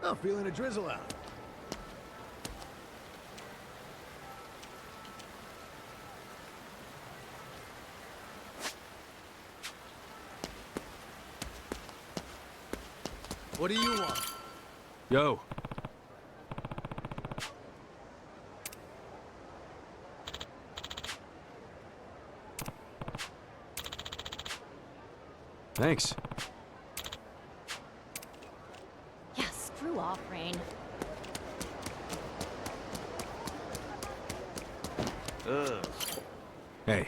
Oh, feeling a drizzle out. What do you want? Yo. Thanks. Yeah, screw off, Rain. Ugh. Hey.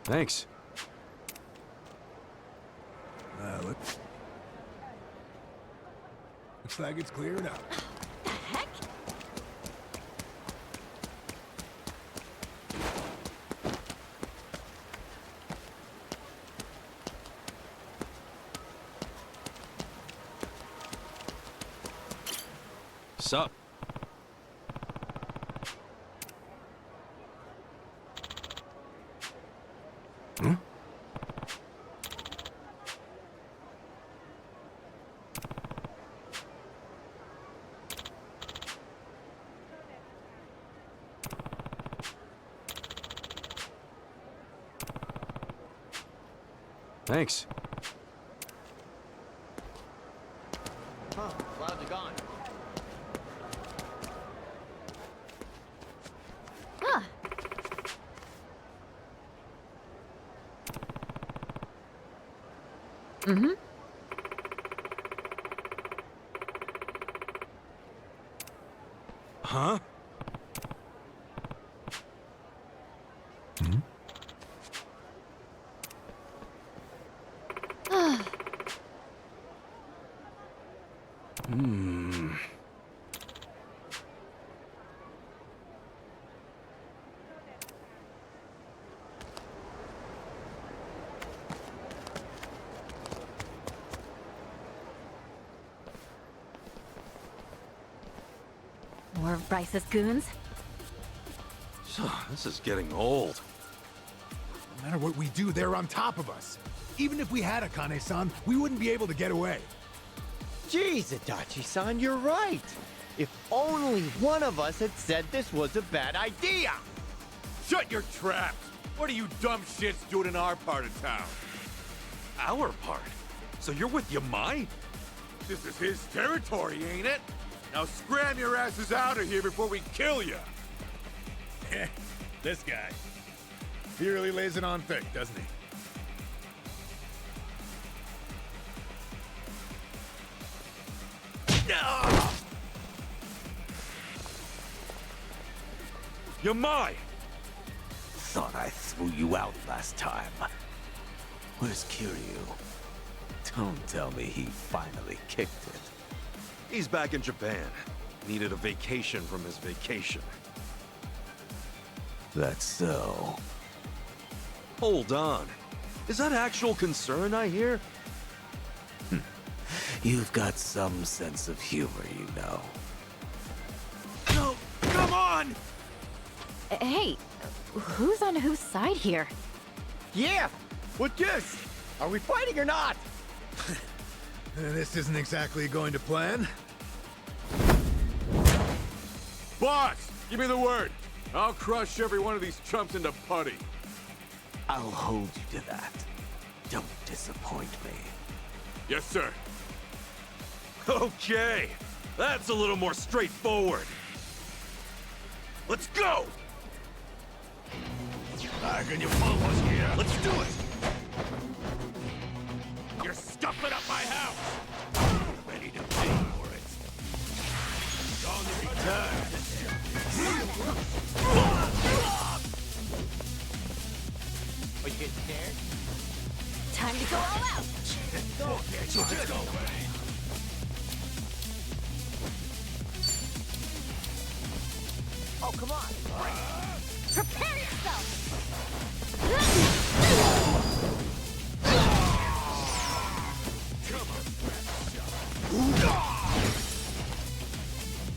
Thanks. Looks like it's cleared up. The heck? Sup? Hmm? Thanks. Huh, clouds are gone. Ah, mm-hmm. Huh? Hmm. More of Bryce's goons? This is getting old. No matter what we do, they're on top of us. Even if we had Akane-san, we wouldn't be able to get away. Jeez, Adachi-san, you're right. If only one of us had said this was a bad idea. Shut your traps! What are you dumb shits doing in our part of town? Our part? So you're with Yamai? This is his territory, ain't it? Now scram your asses out of here before we kill you! This guy. He really lays it on thick, doesn't he? Yamai! Thought I threw you out last time. Where's Kiryu? Don't tell me he finally kicked it. He's back in Japan. Needed a vacation from his vacation. That's so. Hold on. Is that actual concern I hear? You've got some sense of humor, you know. No! Come on! Hey, who's on whose side here? Yeah, what this? Are we fighting or not? This isn't exactly going to plan. Boss! Give me the word! I'll crush every one of these chumps into putty. I'll hold you to that. Don't disappoint me. Yes, sir. Okay. That's a little more straightforward. Let's go! Can you follow us here? Let's do it! You're stuffing up my house! Ready to pay for it. On the return. Are you getting scared? Time to go all out! Let's go. Oh, come on! Prepare yourself!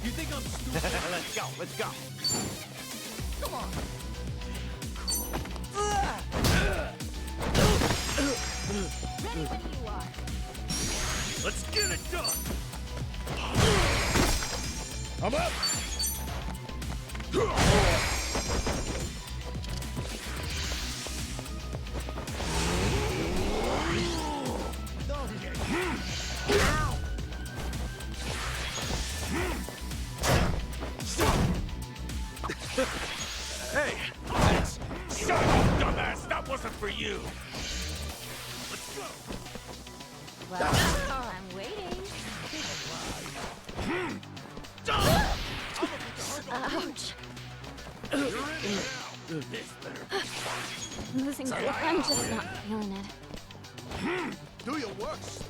You think I'm stupid? Let's go, let's go. Ready when you are. Let's get it done! I'm up! Hey, thanks. Shut up, dumbass! That wasn't for you! Let's go! Well, I'm waiting. Ouch. Losing grip, I'm just not feeling it. Do your worst!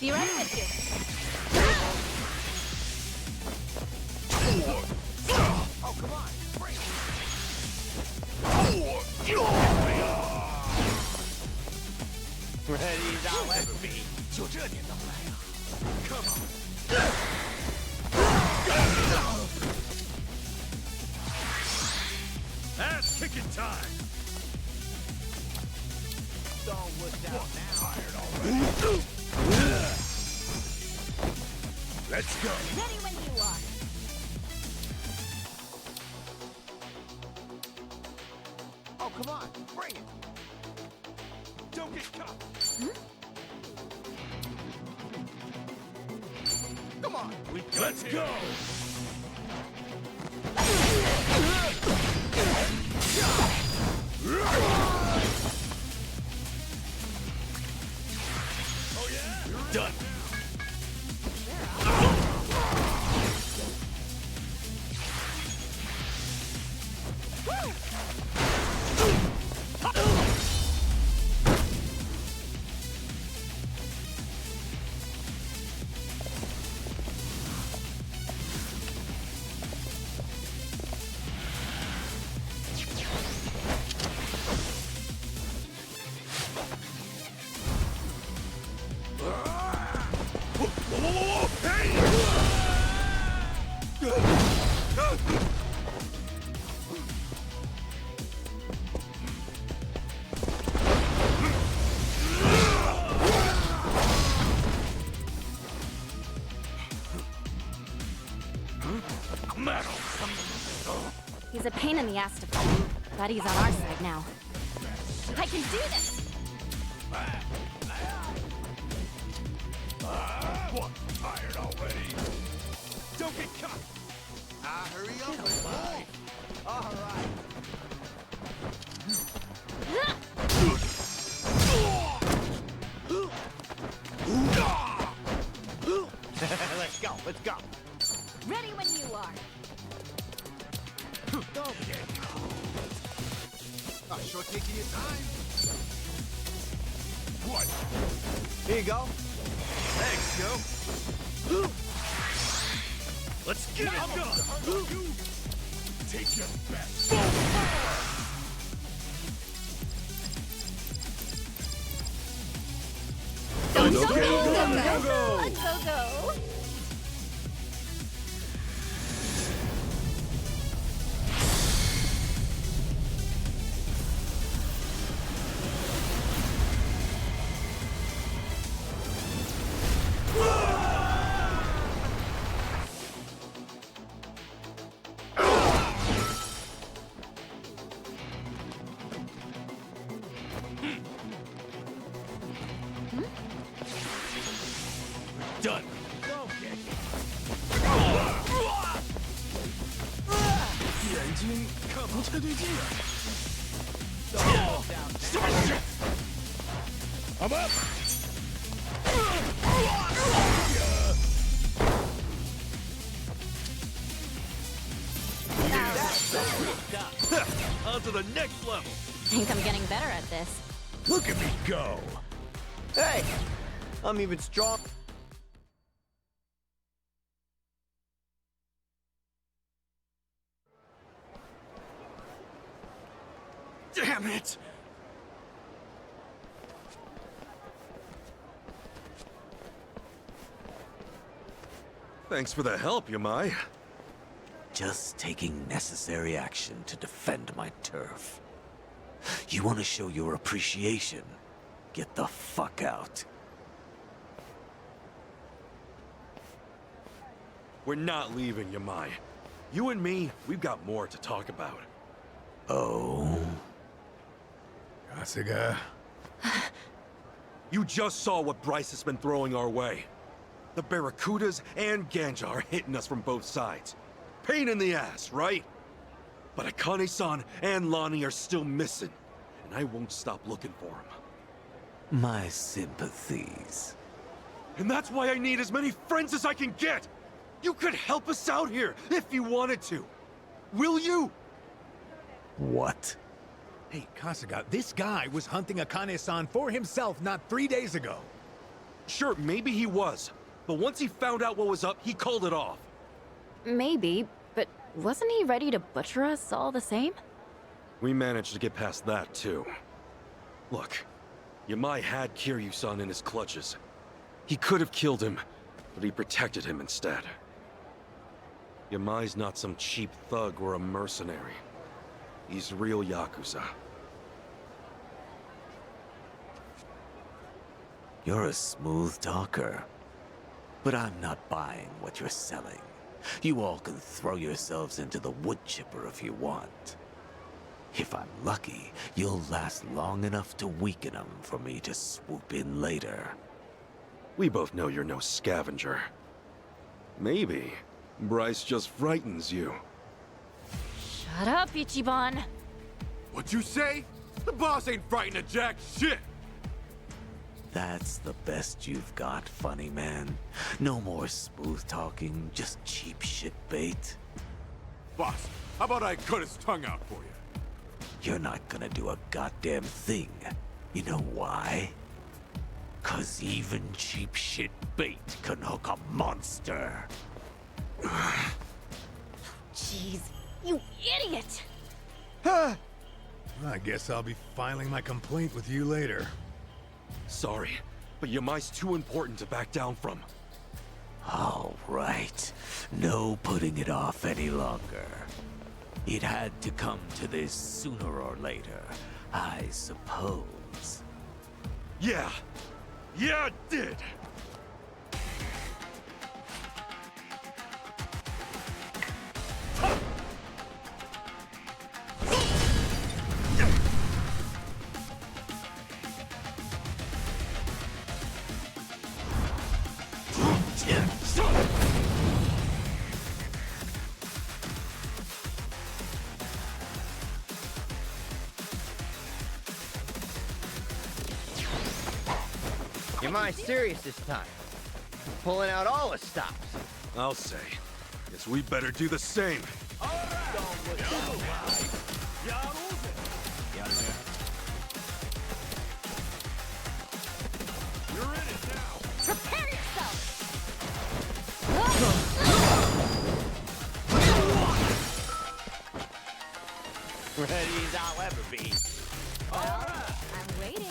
Be right with you. Oh, come on! Break! Ready, now let me. 就这点能耐啊 Come on! Ass kicking time! All worked out now. Tired already? Let's go! Ready when you are. Oh, come on! Bring it! Don't get caught! Come on! Let's go! Oh yeah? Done! He's a pain in the ass to fight, but he's on our side now. I can do this! What? Tired already? Don't get caught! Hurry up and move! All right. Let's go, let's go. Ready when you are. Don't get caught! Sure taking your time. What? Here you go. Thanks, Joe. Let's get it done! You take your best. Go! Done. I'm up. On to the next level. Think I'm getting better at this. Look at me go. Hey, I'm even strong. Damn it! Thanks for the help, Yamai. just taking necessary action to defend my turf. You want to show your appreciation? Get the fuck out. We're not leaving, Yamai. You and me, we've got more to talk about. Oh? Kasuga. You just saw what Bryce has been throwing our way. The Barracudas and Ganja are hitting us from both sides. Pain in the ass, right? But Akane-san and Lonnie are still missing, and I won't stop looking for them. My sympathies. And that's why I need as many friends as I can get! You could help us out here, if you wanted to. Will you? What? Hey, Kasuga, this guy was hunting Akane-san for himself not 3 days ago. Sure, maybe he was. But once he found out what was up, he called it off. Maybe, but wasn't he ready to butcher us all the same? We managed to get past that, too. Look, Yamai had Kiryu-san in his clutches. He could have killed him, but he protected him instead. Yamai's not some cheap thug or a mercenary. He's real Yakuza. You're a smooth talker. But I'm not buying what you're selling. You all can throw yourselves into the wood chipper if you want. If I'm lucky, you'll last long enough to weaken them for me to swoop in later. We both know you're no scavenger. Maybe Bryce just frightens you. Shut up, Ichiban! What you say? The boss ain't frightened of jack shit! That's the best you've got, funny man. No more smooth talking, just cheap shit bait. Boss, how about I cut his tongue out for you? You're not gonna do a goddamn thing. You know why? 'Cause even cheap shit bait can hook a monster. Jeez, you idiot! I guess I'll be filing my complaint with you later. Sorry, but Yamai's too important to back down from. All right. No putting it off any longer. It had to come to this sooner or later, I suppose. Yeah! Yeah, it did! Am I serious this time? Pulling out all the stops. I'll say. Guess we better do the same. You're in it now! Prepare yourself! Ready as I'll ever be. I'm waiting.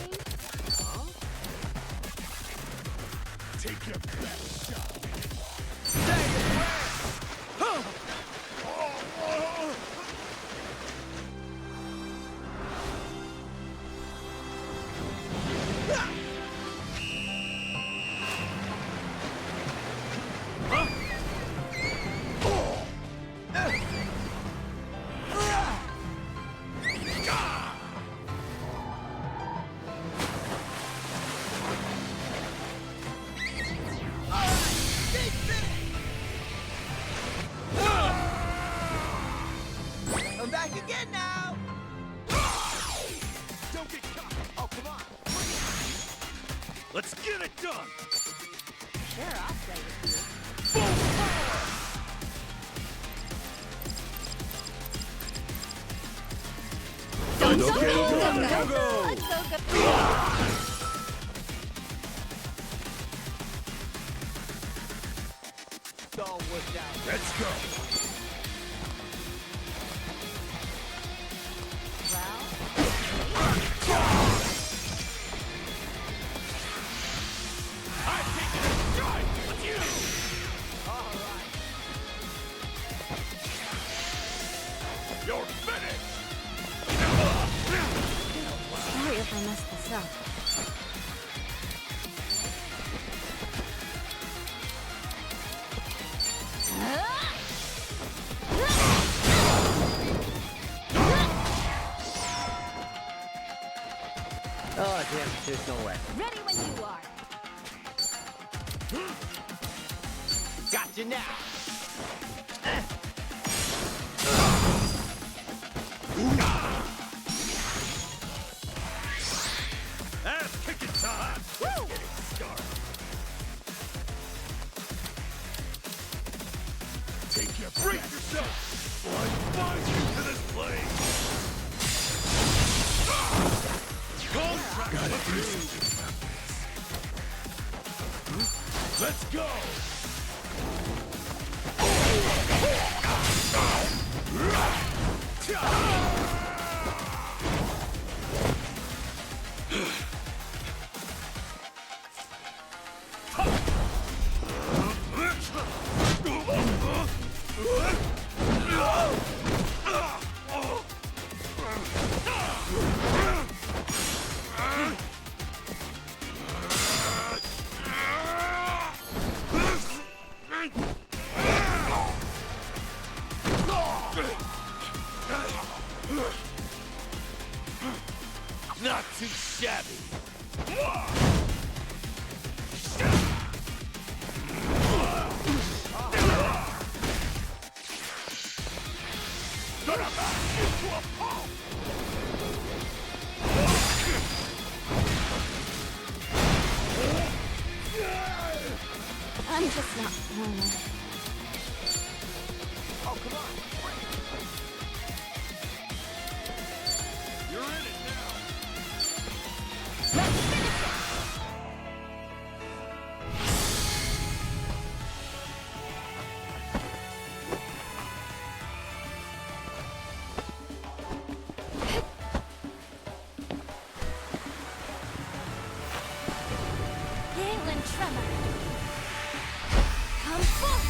Take your best shot! I'm back again now! Don't get caught! Oh, come on! Let's get it done! Sure, I'll play with you. Go, go, go! Let's go. It's all worked out. Let's go! Well, I'm taking a strike with you! this up. Oh, damn it, there's no way. Ready when you are. Gotcha now! Ass kicking time. Woo! Get it started. Take your break yourself. Or I bind you to this blade. Contract. Gotta do something about this. Let's go. Not too shabby. I'm just not feeling it. Oh, come on! You're in it now. Let's finish it! Galen Tremor. Come forth!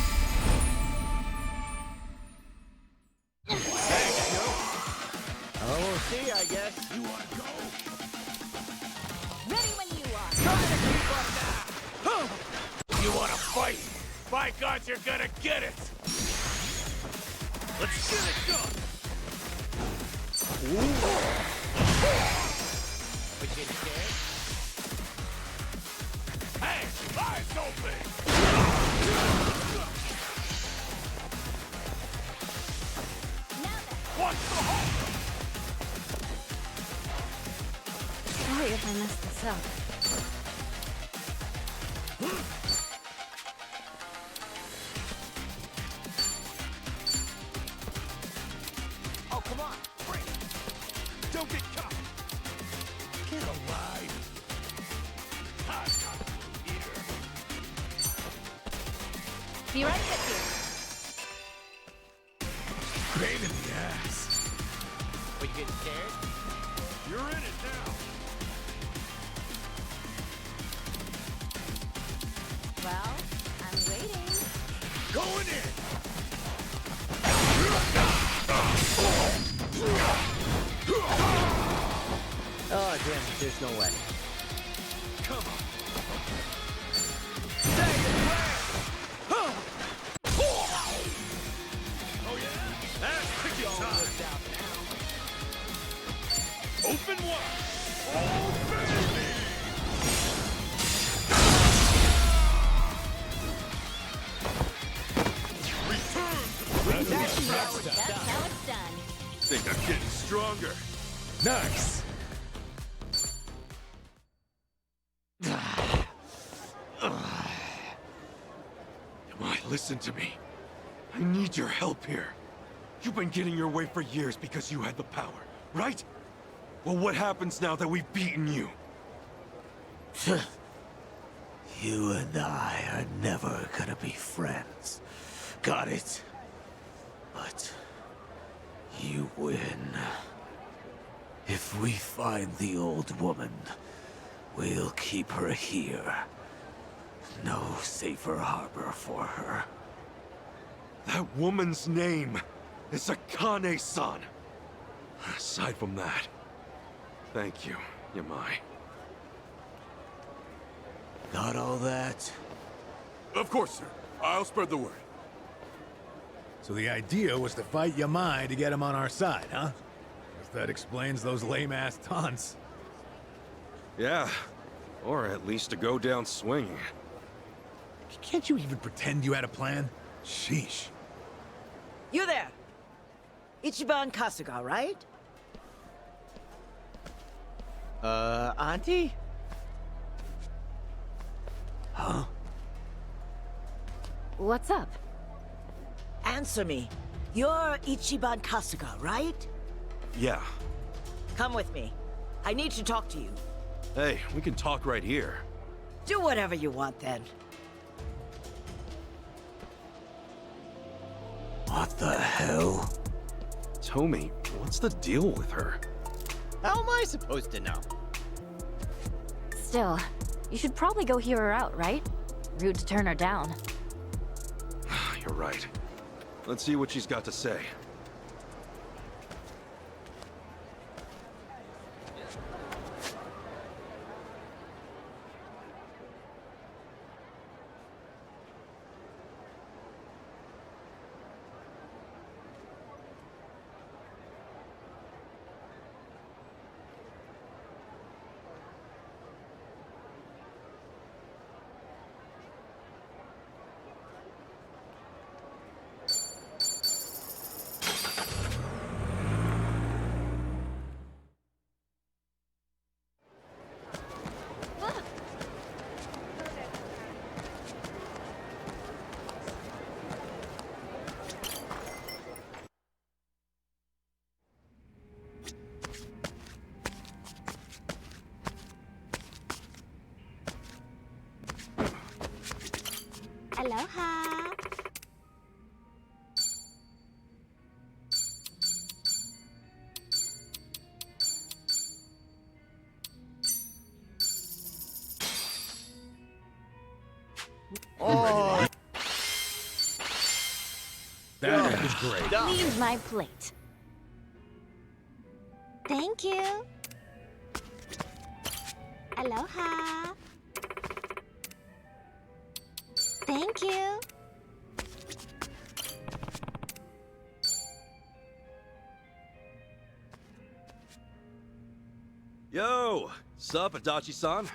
Oh, we'll see, I guess. You want to go? Ready when you are. You wanna fight? By God, you're gonna get it! Let's get it done. We get scared? Hey, eyes open! Now then. What's the hope? Sorry if I messed this up. Oh, come on! Break! Don't get caught. Get alive. Here. Be right with you. Pain in the ass. But you getting scared? You're in it now. Well, I'm waiting. Going in. Oh, damn it, there's no way. Come on. Oh yeah? Ass kicking time. Open wide. Oh baby. Return to the That's how it's done. Think I'm getting stronger. Nice. Yamai, listen to me. I need your help here. You've been getting your way for years because you had the power, right? Well, what happens now that we've beaten you? You and I are never gonna be friends. Got it? But you win. If we find the old woman, we'll keep her here. No safer harbor for her. That woman's name is Akane-san. Aside from that, thank you, Yamai. Got all that? Of course, sir. I'll spread the word. So the idea was to fight Yamai to get him on our side, huh? Guess that explains those lame-ass taunts. Yeah, or at least to go down swinging. Can't you even pretend you had a plan? Sheesh. You there! Ichiban Kasuga, right? Auntie? Huh? What's up? Answer me. You're Ichiban Kasuga, right? Yeah. Come with me. I need to talk to you. Hey, we can talk right here. Do whatever you want then. What the hell? Tommy, what's the deal with her? How am I supposed to know? Still, you should probably go hear her out, right? Rude to turn her down. You're right. Let's see what she's got to say. Aloha. Oh, That was great. Leave my plate. Thank you. Aloha. Thank you. Yo! Sup, Adachi-san?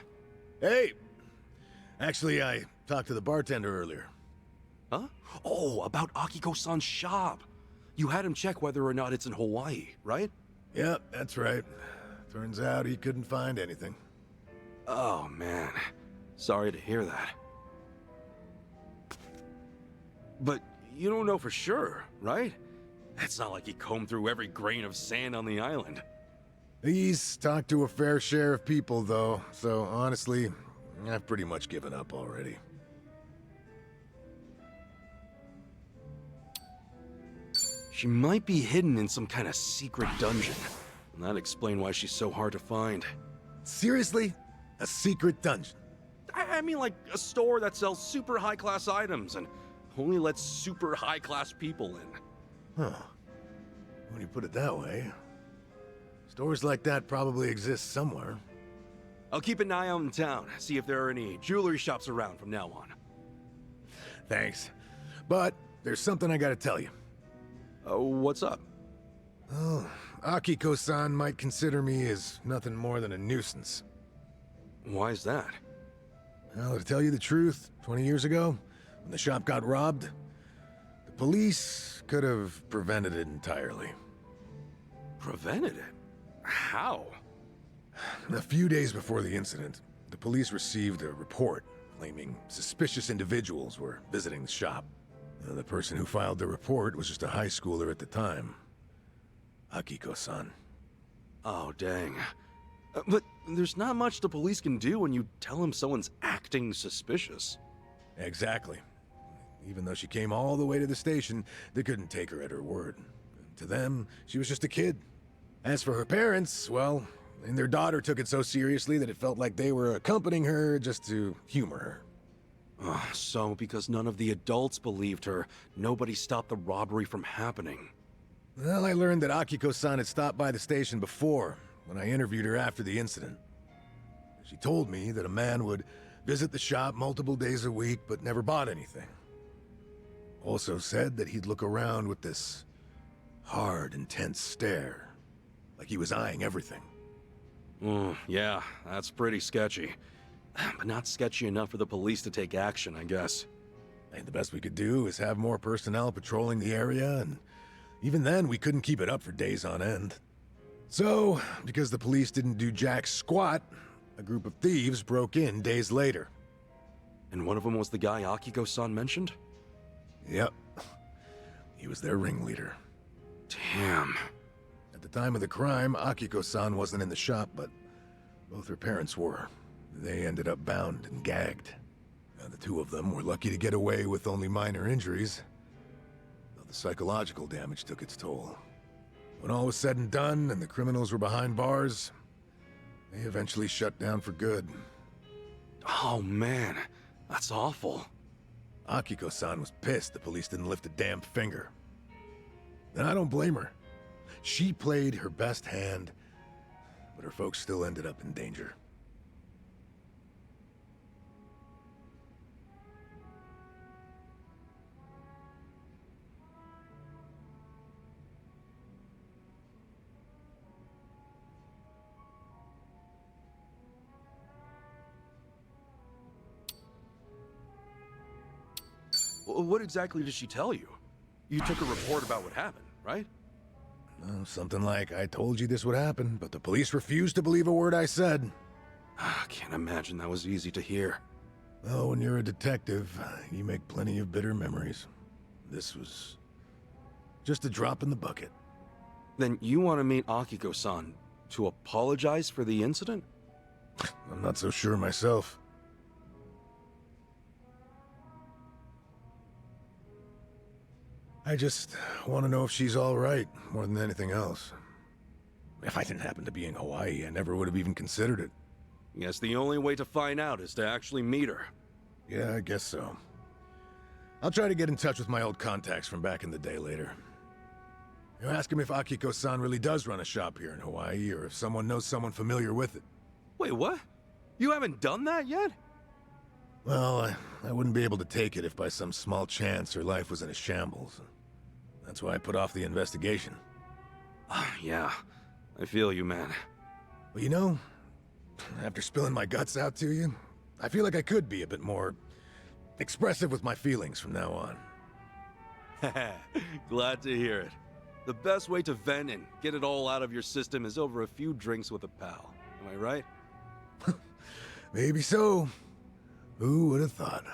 Hey! Actually, I talked to the bartender earlier. Huh? Oh, about Akiko-san's shop. You had him check whether or not it's in Hawaii, right? Yep, that's right. Turns out he couldn't find anything. Oh, man. Sorry to hear that. But you don't know for sure, right? It's not like he combed through every grain of sand on the island. He's talked to a fair share of people, though, so honestly, I've pretty much given up already. She might be hidden in some kind of secret dungeon. And that'd explain why she's so hard to find. Seriously? A secret dungeon? I mean, like a store that sells super high-class items and only lets super high-class people in. Huh. When you put it that way, stores like that probably exist somewhere. I'll keep an eye out in town, see if there are any jewelry shops around from now on. Thanks. But there's something I gotta tell you. What's up? Oh, Akiko-san might consider me as nothing more than a nuisance. Why is that? Well, to tell you the truth, 20 years ago, when the shop got robbed, the police could have prevented it entirely. Prevented it? How? A few days before the incident, the police received a report claiming suspicious individuals were visiting the shop. The person who filed the report was just a high schooler at the time. Akiko-san. Oh, dang. But there's not much the police can do when you tell them someone's acting suspicious. Exactly. Even though she came all the way to the station, they couldn't take her at her word. To them, she was just a kid. As for her parents, well, and their daughter took it so seriously that it felt like they were accompanying her just to humor her. So, because none of the adults believed her, nobody stopped the robbery from happening. Well, I learned that Akiko-san had stopped by the station before, when I interviewed her after the incident. She told me that a man would visit the shop multiple days a week, but never bought anything. Also said that he'd look around with this hard, intense stare, like he was eyeing everything. Yeah, that's pretty sketchy. But not sketchy enough for the police to take action, I guess. And the best we could do is have more personnel patrolling the area, and even then, we couldn't keep it up for days on end. So, because the police didn't do jack squat, a group of thieves broke in days later. And one of them was the guy Akiko-san mentioned? Yep. He was their ringleader. Damn. At the time of the crime, Akiko-san wasn't in the shop, but both her parents were. They ended up bound and gagged. And the two of them were lucky to get away with only minor injuries, though the psychological damage took its toll. When all was said and done and the criminals were behind bars, they eventually shut down for good. Oh man, that's awful. Akiko-san was pissed the police didn't lift a damn finger. And I don't blame her. She played her best hand, but her folks still ended up in danger. What exactly did she tell you? You took a report about what happened, right? Something like, I told you this would happen, but the police refused to believe a word I said. I can't imagine that was easy to hear. Oh, when you're a detective, you make plenty of bitter memories. This was just a drop in the bucket. Then you want to meet Akiko-san to apologize for the incident? I'm not so sure myself. I just want to know if she's all right, more than anything else. If I didn't happen to be in Hawaii, I never would have even considered it. Guess the only way to find out is to actually meet her. Yeah, I guess so. I'll try to get in touch with my old contacts from back in the day later. You ask him if Akiko-san really does run a shop here in Hawaii, or if someone knows someone familiar with it. Wait, what? You haven't done that yet? Well, I wouldn't be able to take it if by some small chance her life was in a shambles. That's why I put off the investigation. Yeah, I feel you, man. Well, you know, after spilling my guts out to you, I feel like I could be a bit more expressive with my feelings from now on. Glad to hear it. The best way to vent and get it all out of your system is over a few drinks with a pal. Am I right? Maybe so. Who would have thought?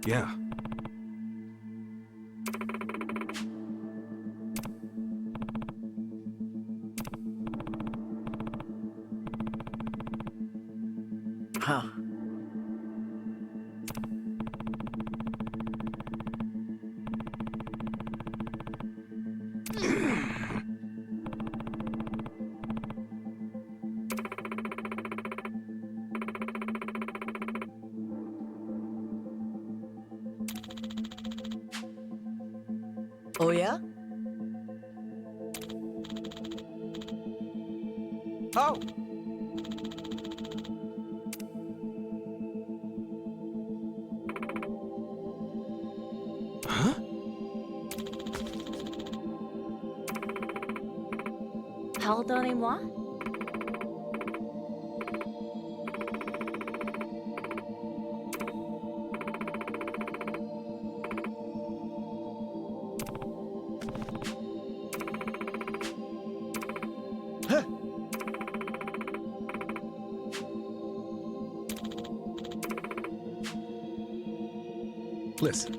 Yeah. Huh. Oh, yeah? Oh! Pardonnez-moi? Listen,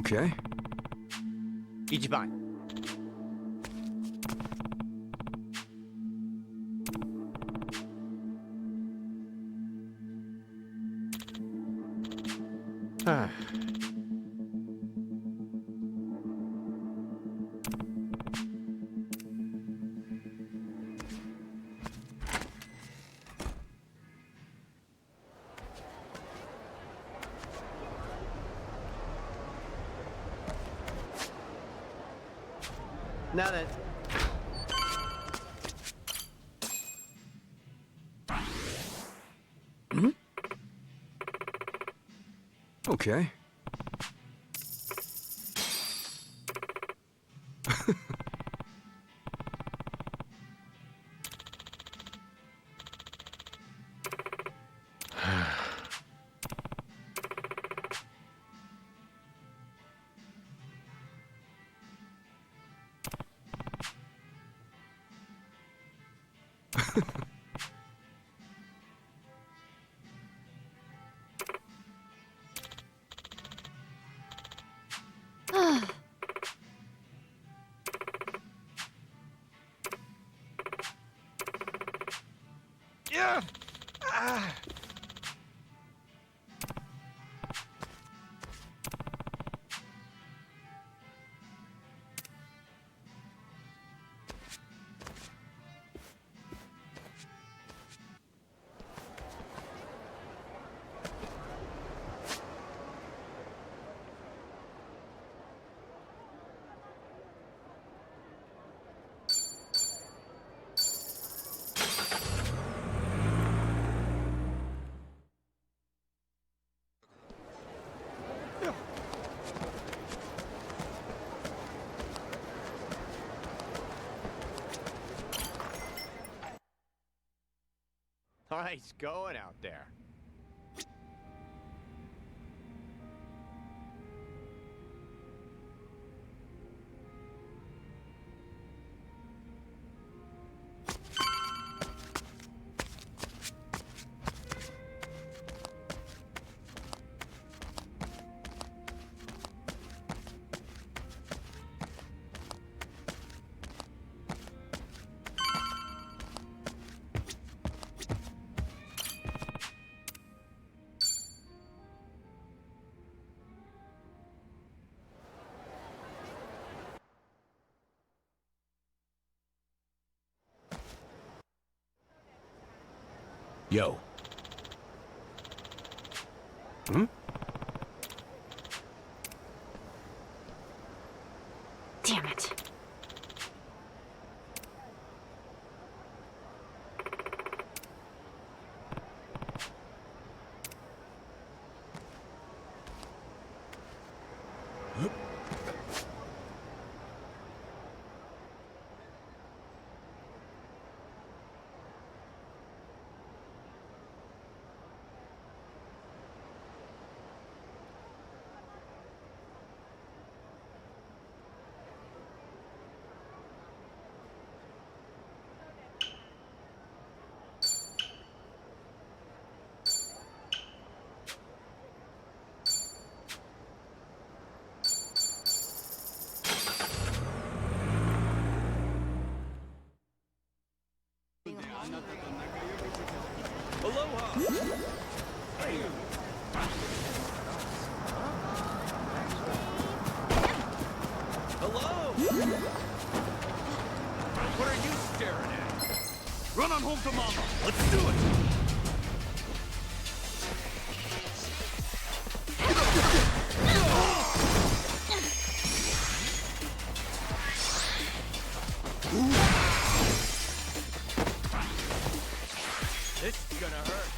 Okay. Ichiban. Ah. Now then. Okay. Yeah. Ah. Nice going out there. yo. Damn it. Aloha! Hello? What are you staring at? Run on home to Mama. Let's do it. This is gonna hurt.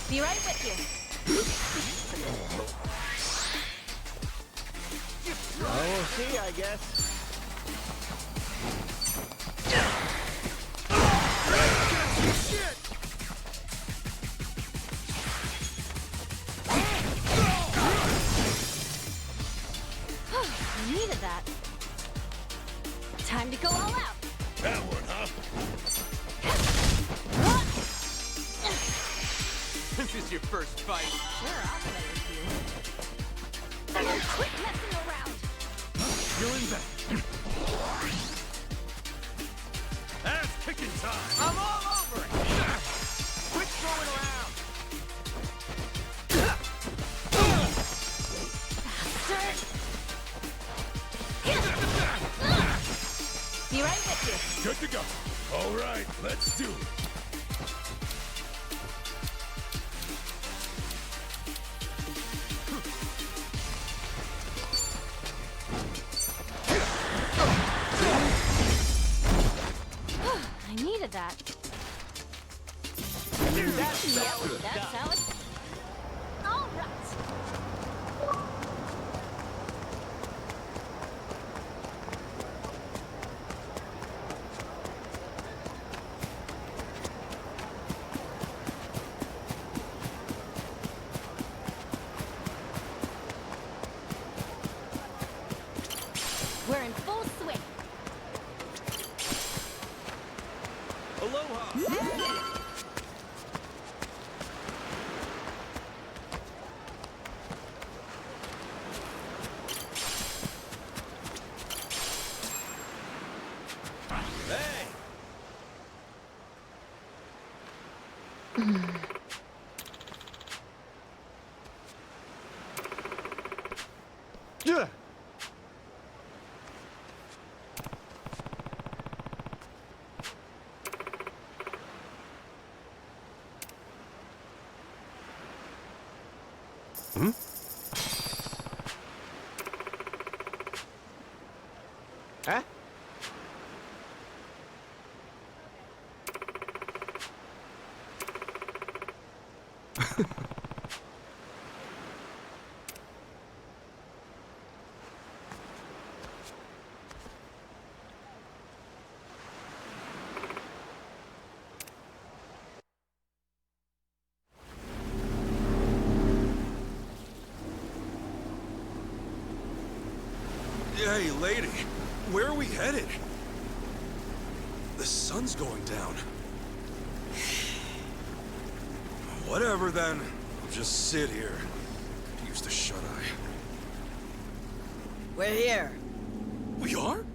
Be right with you. Oh, we'll see, I guess. I needed that. Time to go all out. That one, huh? This is your first fight. Sure, I'll play with you. Quit messing around. Feeling better. Ass kicking time. I'm all over it. Quit throwing around. Be right with you. Good to go. All right, let's do it. I needed that. That's Yep, good that's stuff. how it's... All right. We're in full swing. Aloha! Hey! Yeah. Huh? Hey, lady. Where are we headed? The sun's going down. Whatever, then. I'll just sit here. Could use the shut-eye. We're here. We are?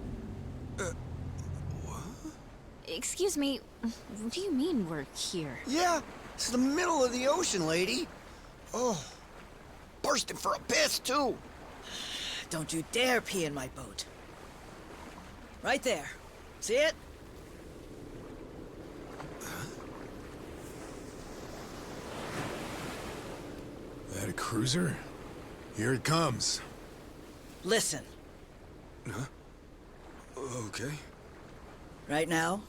Excuse me, what do you mean we're here? Yeah, it's the middle of the ocean, lady. Oh, bursting for a piss, too. Don't you dare pee in my boat. Right there. See it? That a cruiser? Here it comes. Listen. Huh? Okay. Right now,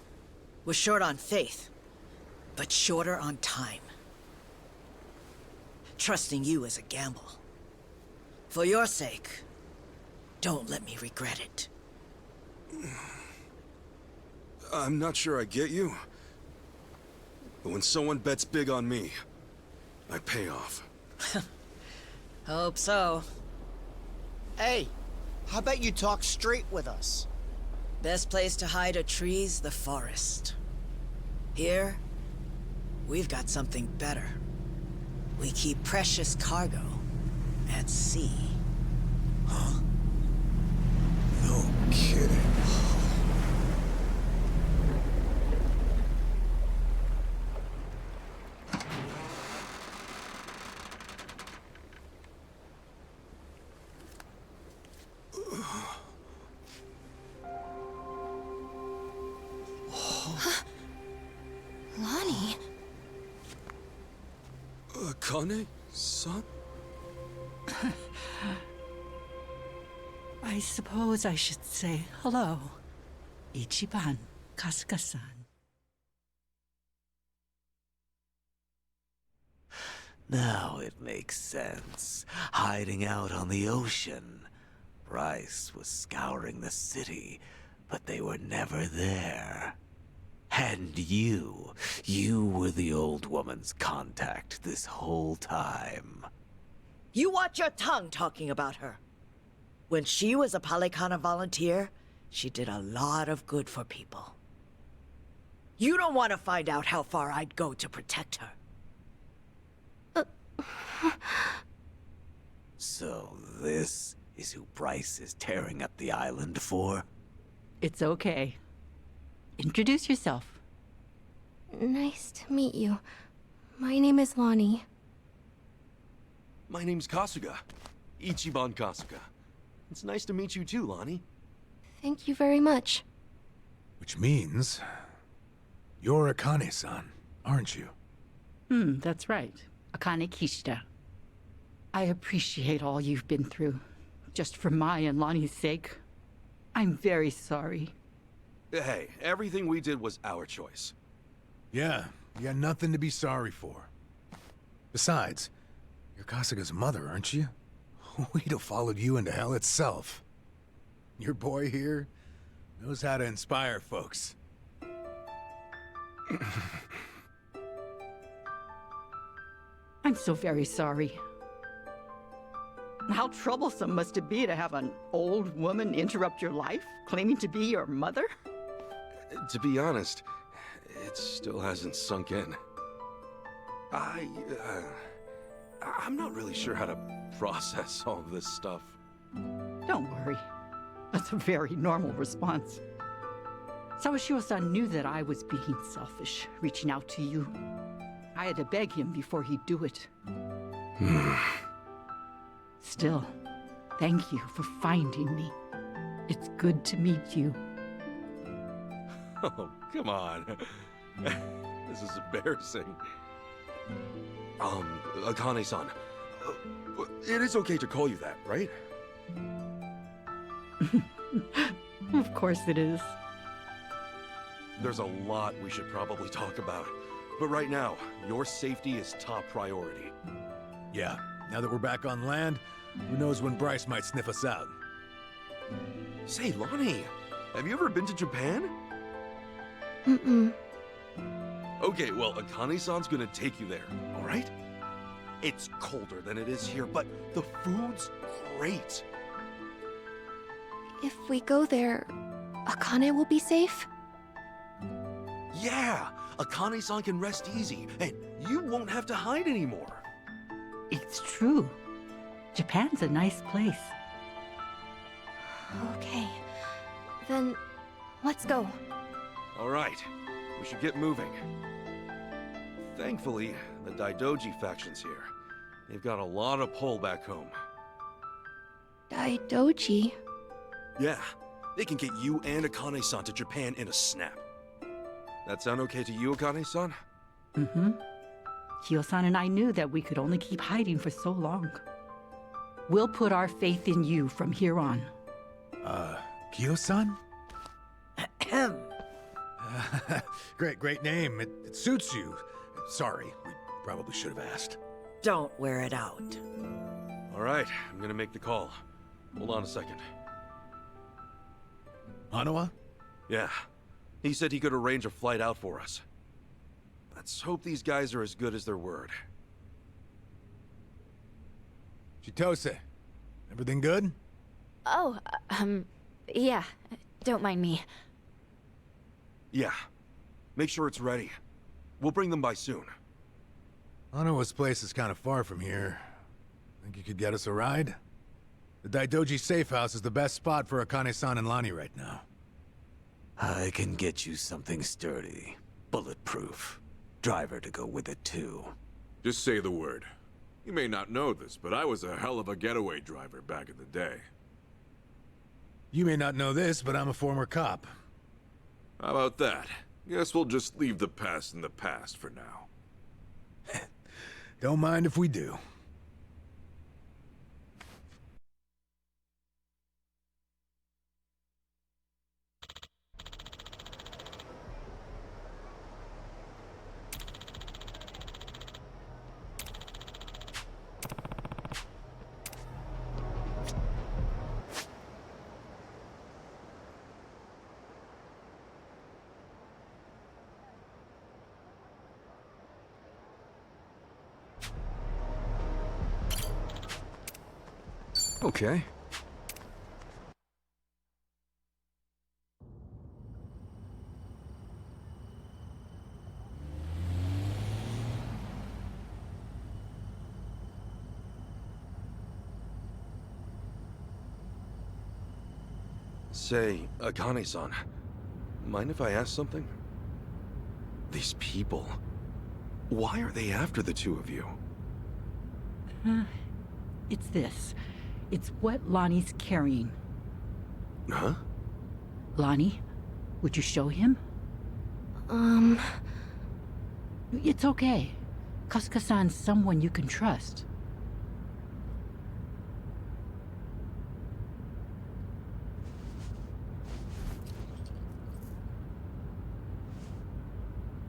we're short on faith, but shorter on time. Trusting you is a gamble. For your sake, don't let me regret it. I'm not sure I get you. But when someone bets big on me, I pay off. Hope so. Hey, how about you talk straight with us? Best place to hide a tree's the forest. Here, we've got something better. We keep precious cargo at sea. No kidding. Lonnie. Akane-san? I suppose I should say hello. Ichiban Kasuga-san. Now it makes sense. Hiding out on the ocean. Bryce was scouring the city, but they were never there. And you were the old woman's contact this whole time. You watch your tongue talking about her. When she was a Palikana volunteer, she did a lot of good for people. You don't want to find out how far I'd go to protect her. So this is who Bryce is tearing up the island for? It's okay. Introduce yourself. Nice to meet you. My name is Lonnie. My name's Kasuga. Ichiban Kasuga. It's nice to meet you too, Lonnie. Thank you very much. Which means... you're Akane-san, aren't you? That's right. Akane Kishida. I appreciate all you've been through. Just for my and Lonnie's sake. I'm very sorry. Hey, everything we did was our choice. Yeah, you got nothing to be sorry for. Besides, you're Kasuga's mother, aren't you? We'd have followed you into hell itself. Your boy here knows how to inspire folks. I'm so very sorry. How troublesome must it be to have an old woman interrupt your life, claiming to be your mother? To be honest, it still hasn't sunk in. I'm not really sure how to process all of this stuff. Don't worry. That's a very normal response. Sawashiro-san knew that I was being selfish, reaching out to you. I had to beg him before he'd do it. Still, thank you for finding me. It's good to meet you. Oh, come on. This is embarrassing. Akane-san, it is okay to call you that, right? Of course it is. There's a lot we should probably talk about. But right now, your safety is top priority. Yeah, now that we're back on land, who knows when Bryce might sniff us out. Say, Lonnie, have you ever been to Japan? Mm-mm. Okay, well, Akane-san's gonna take you there, all right? It's colder than it is here, but the food's great. If we go there, Akane will be safe? Yeah, Akane-san can rest easy, and you won't have to hide anymore. It's true. Japan's a nice place. Okay. Then, let's go. All right, we should get moving. Thankfully, the Daidoji faction's here. They've got a lot of pull back home. Daidoji? Yeah, they can get you and Akane-san to Japan in a snap. That sound okay to you, Akane-san? Mm-hmm. Kyo-san and I knew that we could only keep hiding for so long. We'll put our faith in you from here on. Kyo-san? Great name. It suits you. Sorry, we probably should have asked. Don't wear it out. All right, I'm gonna make the call. Hold on a second. Hanawa? Yeah, he said he could arrange a flight out for us. Let's hope these guys are as good as their word. Chitose, everything good? Oh, yeah. Don't mind me. Yeah. Make sure it's ready. We'll bring them by soon. Hanawa's place is kind of far from here. Think you could get us a ride? The Daidoji safe house is the best spot for Akane-san and Lonnie right now. I can get you something sturdy, bulletproof. Driver to go with it too. Just say the word. You may not know this, but I was a hell of a getaway driver back in the day. You may not know this, but I'm a former cop. How about that? Guess we'll just leave the past in the past for now. Don't mind if we do. Okay. Say, Akane-san, mind if I ask something? These people, why are they after the two of you? It's this. It's what Lonnie's carrying. Huh? Lonnie, would you show him? It's okay. Kasuka-san's someone you can trust.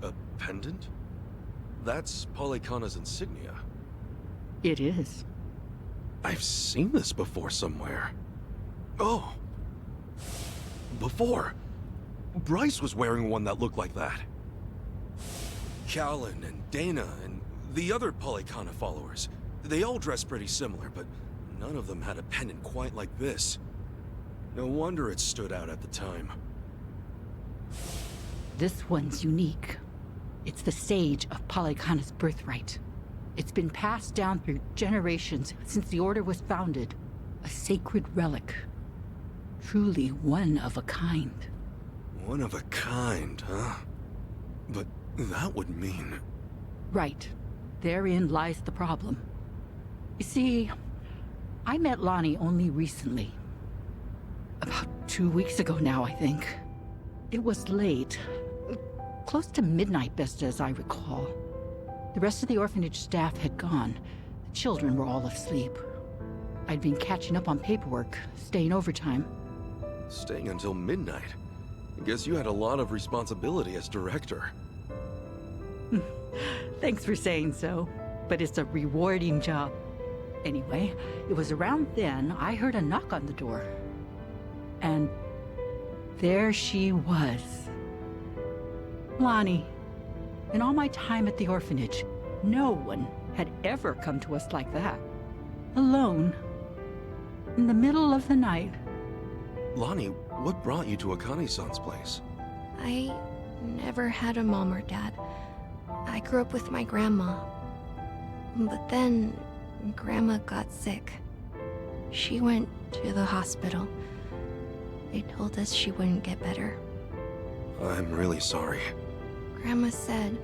A pendant? That's Polykhana's insignia. It is. I've seen this before somewhere. Oh! Before! Bryce was wearing one that looked like that. Callan and Dana and the other Polykhana followers, they all dressed pretty similar, but none of them had a pendant quite like this. No wonder it stood out at the time. This one's unique. It's the sage of Polykhana's birthright. It's been passed down through generations since the Order was founded. A sacred relic. Truly one of a kind. One of a kind, huh? But that would mean... Right. Therein lies the problem. You see, I met Lonnie only recently. About 2 weeks ago now, I think. It was late. Close to midnight, best as I recall. The rest of the orphanage staff had gone. The children were all asleep. I'd been catching up on paperwork, staying overtime. Staying until midnight? I guess you had a lot of responsibility as director. Thanks for saying so, but it's a rewarding job. Anyway, it was around then I heard a knock on the door. And there she was. Lonnie. In all my time at the orphanage, no one had ever come to us like that. Alone. In the middle of the night. Lonnie, what brought you to Akane-san's place? I never had a mom or dad. I grew up with my grandma. But then, Grandma got sick. She went to the hospital. They told us she wouldn't get better. I'm really sorry. Grandma said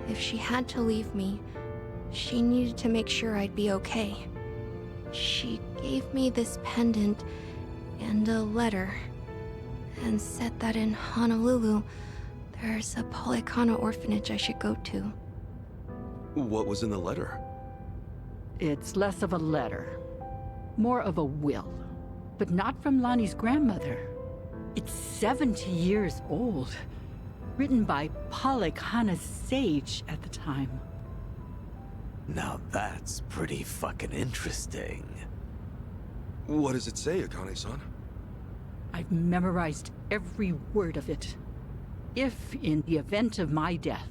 if she had to leave me, she needed to make sure I'd be okay. She gave me this pendant and a letter, and said that in Honolulu, there's a Polykhana orphanage I should go to. What was in the letter? It's less of a letter, more of a will, but not from Lonnie's grandmother. It's 70 years old, written by Polykhana's sage at the time. Now that's pretty fucking interesting. What does it say, Akane-san? I've memorized every word of it. If, in the event of my death,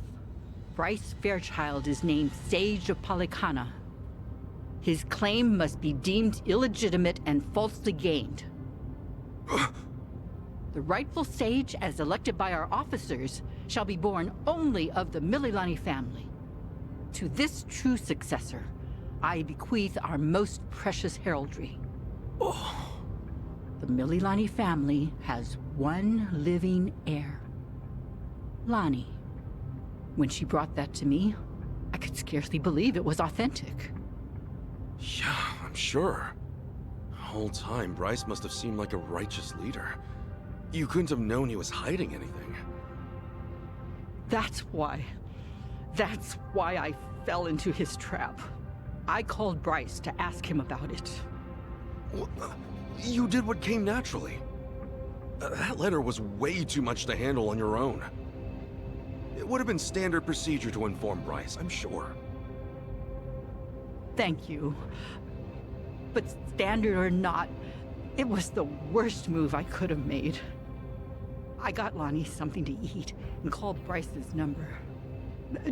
Bryce Fairchild is named Sage of Polykhana, his claim must be deemed illegitimate and falsely gained. The rightful sage, as elected by our officers, shall be born only of the Mililani family. To this true successor, I bequeath our most precious heraldry. The Mililani family has one living heir. Lonnie. When she brought that to me, I could scarcely believe it was authentic. Yeah, I'm sure. The whole time, Bryce must have seemed like a righteous leader. You couldn't have known he was hiding anything. That's why I fell into his trap. I called Bryce to ask him about it. You did what came naturally. That letter was way too much to handle on your own. It would have been standard procedure to inform Bryce, I'm sure. Thank you. But standard or not, it was the worst move I could have made. I got Lonnie something to eat and called Bryce's number.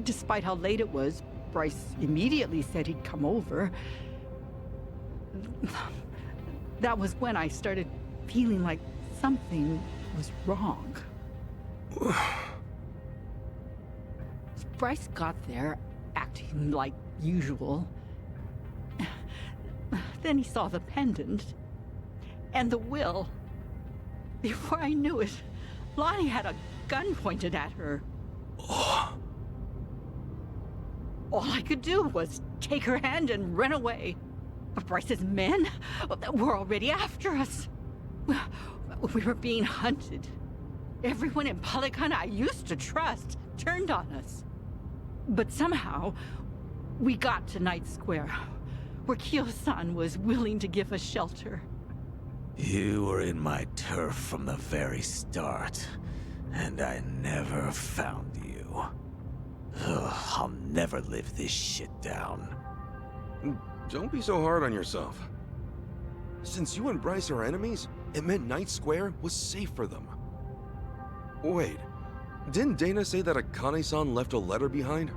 Despite how late it was, Bryce immediately said he'd come over. That was when I started feeling like something was wrong. Bryce got there, acting like usual. Then he saw the pendant and the will. Before I knew it, Lonnie had a gun pointed at her. All I could do was take her hand and run away. But Bryce's men were already after us. We were being hunted. Everyone in Polycana I used to trust turned on us. But somehow, we got to Night Square, where Kyo-san was willing to give us shelter. You were in my turf from the very start, and I never found you. Ugh, I'll never live this shit down. Don't be so hard on yourself. Since you and Bryce are enemies, it meant Night Square was safe for them. Wait, didn't Dana say that Akane-san left a letter behind?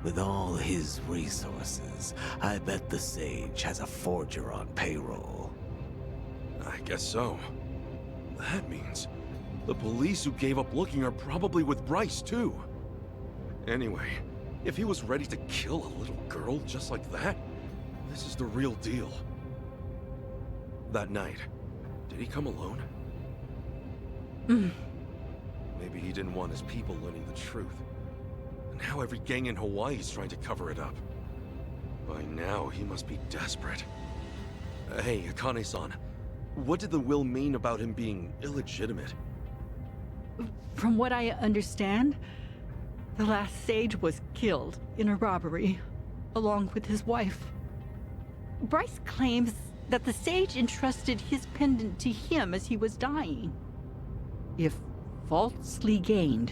With all his resources, I bet the Sage has a forger on payroll. I guess so. That means the police who gave up looking are probably with Bryce, too. Anyway, if he was ready to kill a little girl just like that, this is the real deal. That night, did he come alone? Maybe he didn't want his people learning the truth. And now every gang in Hawaii is trying to cover it up. By now, he must be desperate. Hey, Akane-san, what did the will mean about him being illegitimate? From what I understand, the last sage was killed in a robbery, along with his wife. Bryce claims that the sage entrusted his pendant to him as he was dying. If falsely gained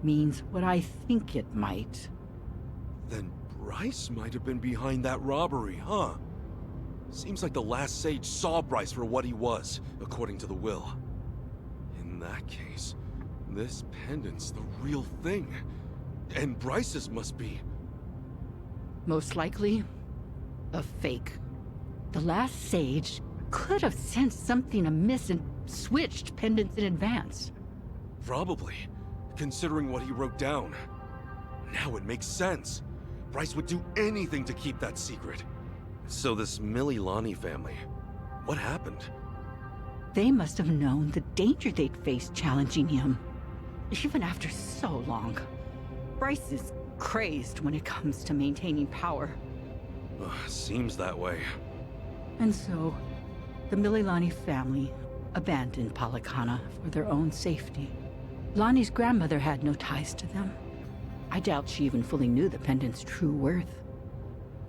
means what I think it might. Then Bryce might have been behind that robbery, huh? Seems like the last sage saw Bryce for what he was, according to the will. In that case, this pendant's the real thing. And Bryce's must be... Most likely, a fake. The last sage could have sensed something amiss and switched pendants in advance. Probably, considering what he wrote down. Now it makes sense. Bryce would do anything to keep that secret. So this Mililani family, what happened? They must have known the danger they'd face challenging him. Even after so long. Bryce is crazed when it comes to maintaining power. Seems that way. And so, the Mililani family abandoned Polycana for their own safety. Lonnie's grandmother had no ties to them. I doubt she even fully knew the pendant's true worth.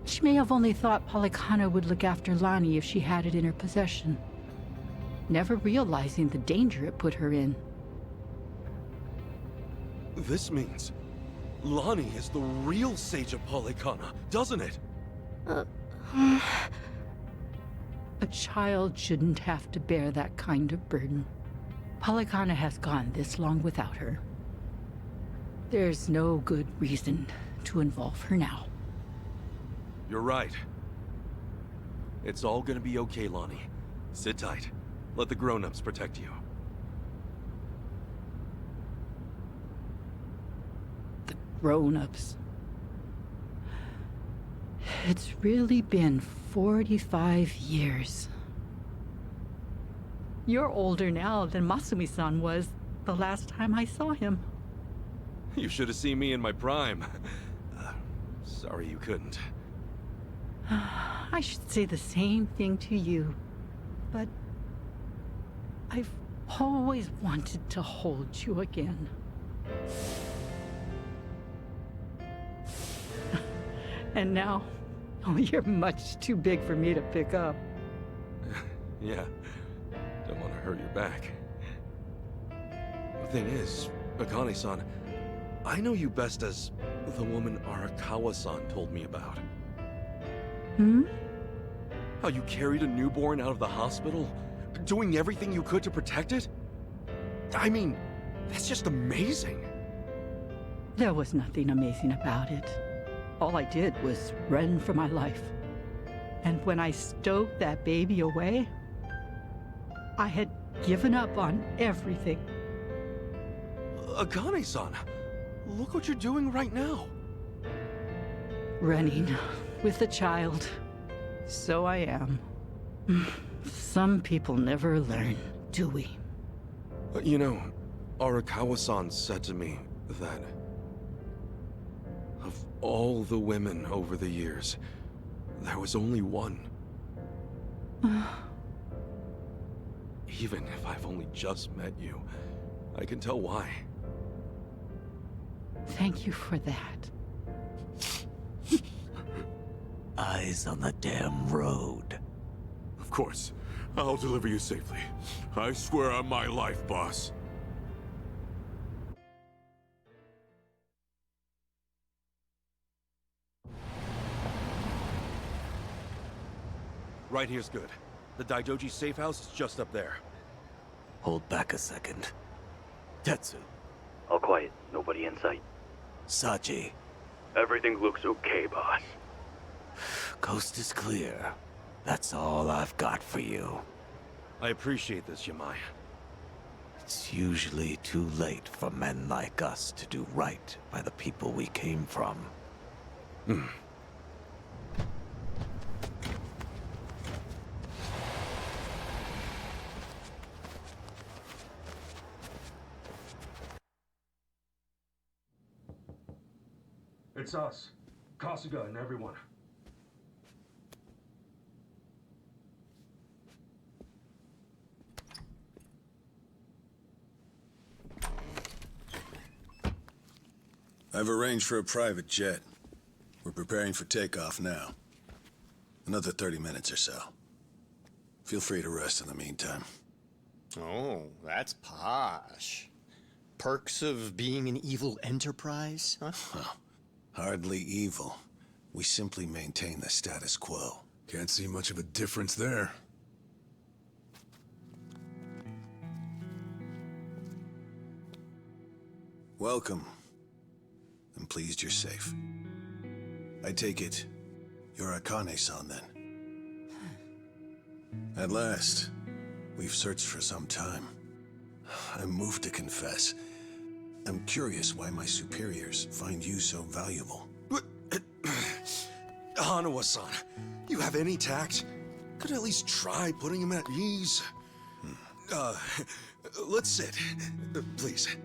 She may have only thought Polycana would look after Lonnie if she had it in her possession, never realizing the danger it put her in. This means Lonnie is the real Sage of Polycana, doesn't it? A child shouldn't have to bear that kind of burden. Polycana has gone this long without her. There's no good reason to involve her now. You're right. It's all gonna be okay, Lonnie. Sit tight. Let the grown-ups protect you. grown-ups. It's really been 45 years. You're older now than Masumi-san was the last time I saw him. You should have seen me in my prime. Sorry you couldn't. I should say the same thing to you, but I've always wanted to hold you again. And now, oh, you're much too big for me to pick up. Yeah, don't want to hurt your back. The thing is, Akane-san, I know you best as the woman Arakawa-san told me about. Hmm? How you carried a newborn out of the hospital, doing everything you could to protect it? I mean, that's just amazing. There was nothing amazing about it. All I did was run for my life. And when I stowed that baby away, I had given up on everything. Akane-san, look what you're doing right now. Running with a child. So I am. Some people never learn, do we? You know, Arakawa-san said to me that of all the women over the years, there was only one. Even if I've only just met you, I can tell why. Thank you for that. Eyes on the damn road. Of course. I'll deliver you safely. I swear on my life, boss. Right here's good. The Daidoji safe house is just up there. Hold back a second. Tetsu. All quiet. Nobody in sight. Sachi. Everything looks okay, boss. Coast is clear. That's all I've got for you. I appreciate this, Yamai. It's usually too late for men like us to do right by the people we came from. It's us. Kasuga and everyone. I've arranged for a private jet. We're preparing for takeoff now. Another 30 minutes or so. Feel free to rest in the meantime. Oh, that's posh. Perks of being an evil enterprise, huh? Well, hardly evil. We simply maintain the status quo. Can't see much of a difference there. Welcome. I'm pleased you're safe. I take it you're Akane-san then. At last, we've searched for some time. I'm moved to confess. I'm curious why my superiors find you so valuable. Hanawa-san, you have any tact? Could at least try putting him at ease. Let's sit, please.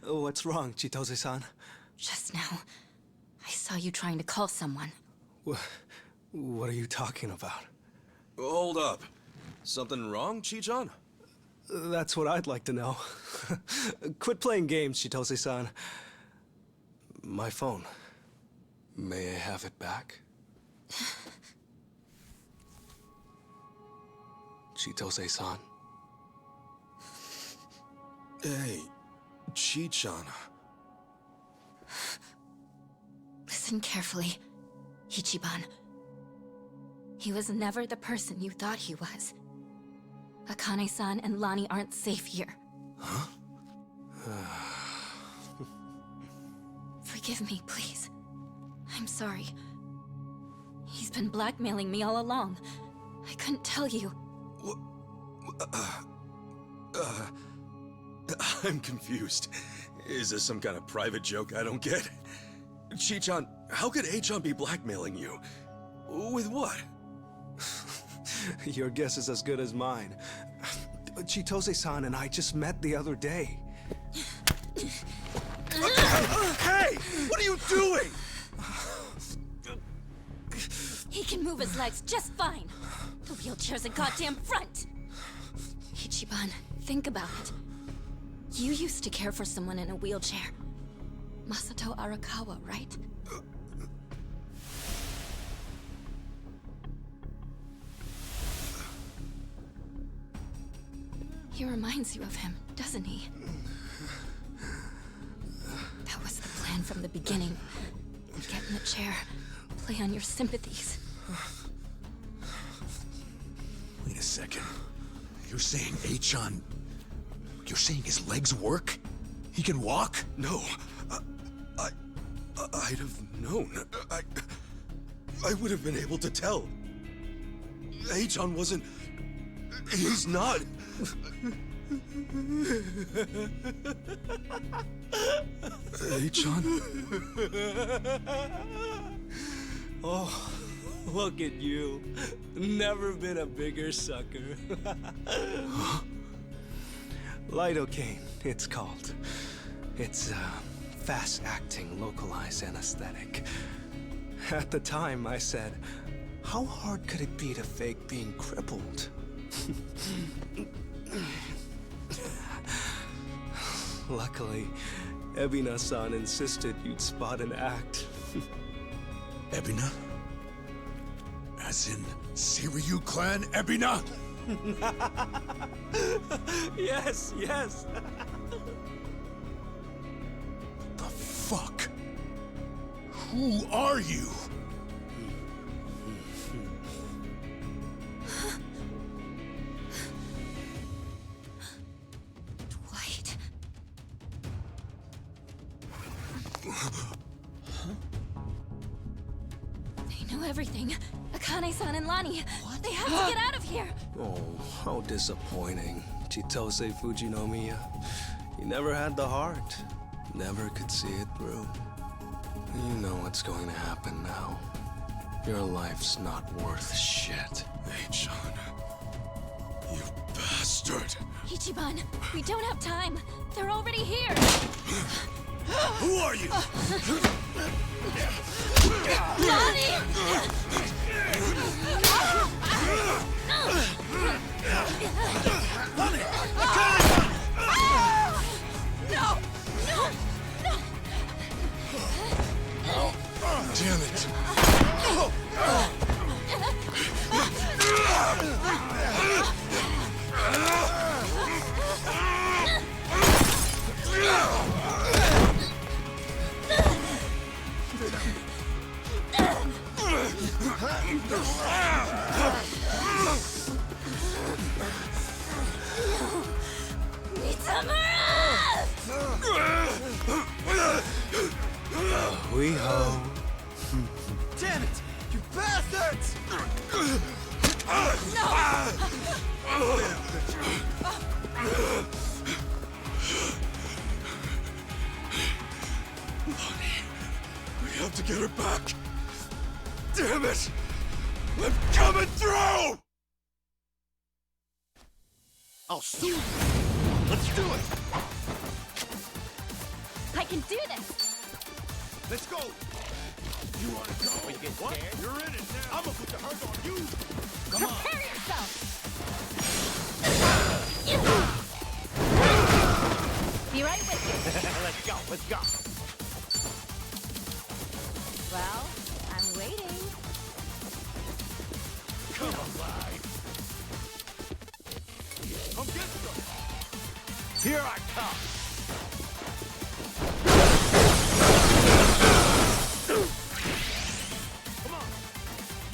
What's wrong, Chitose-san? Just now, I saw you trying to call someone. What are you talking about? Hold up. Something wrong, Chi-chan? That's what I'd like to know. Quit playing games, Chitose-san. My phone. May I have it back? Chitose-san. Hey, Chi-chan. Listen carefully, Ichiban. He was never the person you thought he was. Akane-san and Lani aren't safe here. Huh? Forgive me, please. I'm sorry. He's been blackmailing me all along. I couldn't tell you. I'm confused. Is this some kind of private joke I don't get? Chi-chan, how could A-chan be blackmailing you? With what? Your guess is as good as mine. Chitose-san and I just met the other day. Hey! What are you doing? He can move his legs just fine. The wheelchair's a goddamn front. Ichiban, think about it. You used to care for someone in a wheelchair. Masato Arakawa, right? He reminds you of him, doesn't he? That was the plan from the beginning. Get in the chair, play on your sympathies. Wait a second. You're saying A-chan... You're saying his legs work? He can walk? No. I'd have known. I would have been able to tell. A-chan wasn't... He's not... A-chan? Oh, look at you. Never been a bigger sucker. Lidocaine, it's called. It's a fast-acting, localized anesthetic. At the time, I said, how hard could it be to fake being crippled? Luckily, Ebina-san insisted you'd spot an act. Ebina? As in, Seiryu clan Ebina? Yes, yes. The fuck? Who are you? Dwight. They know everything. Akane-san and Lani. What? They have to get out of here. Oh, how disappointing. Chitose Fujinomiya. He never had the heart. Never could see it through. You know what's going to happen now. Your life's not worth shit. A-chan. You bastard. Ichiban, we don't have time. They're already here. Who are you? Damn it. We ho. Damn it! You bastards! We have to get her back. Damn it! I'm coming through! I'll sue you! Let's do it! I can do this. Let's go! You wanna go? What? You're in it now! I'm gonna put the hurt on you! Come on! Prepare yourself. Be right with you. Let's go, let's go. Well, I'm waiting. Come alive! Come get some! Here I come. Come on!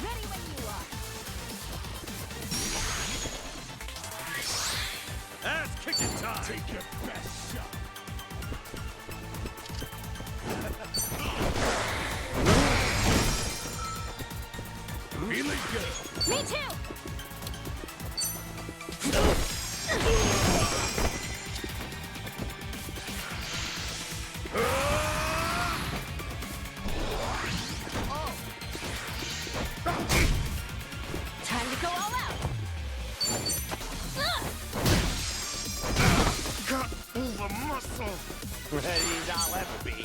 Ready when you are. Ass kicking time! Take your best shot! Me too! Time to go all out! Can't move a muscle. Ready as I'll ever be.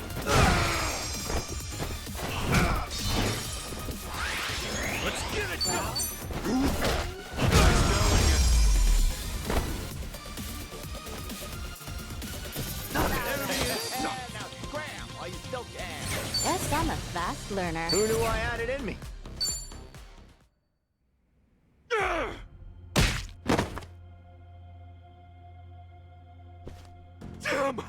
Let's get it done. Now scram while you still can. Yes, I'm a fast learner. Who knew I had it in me? Damn!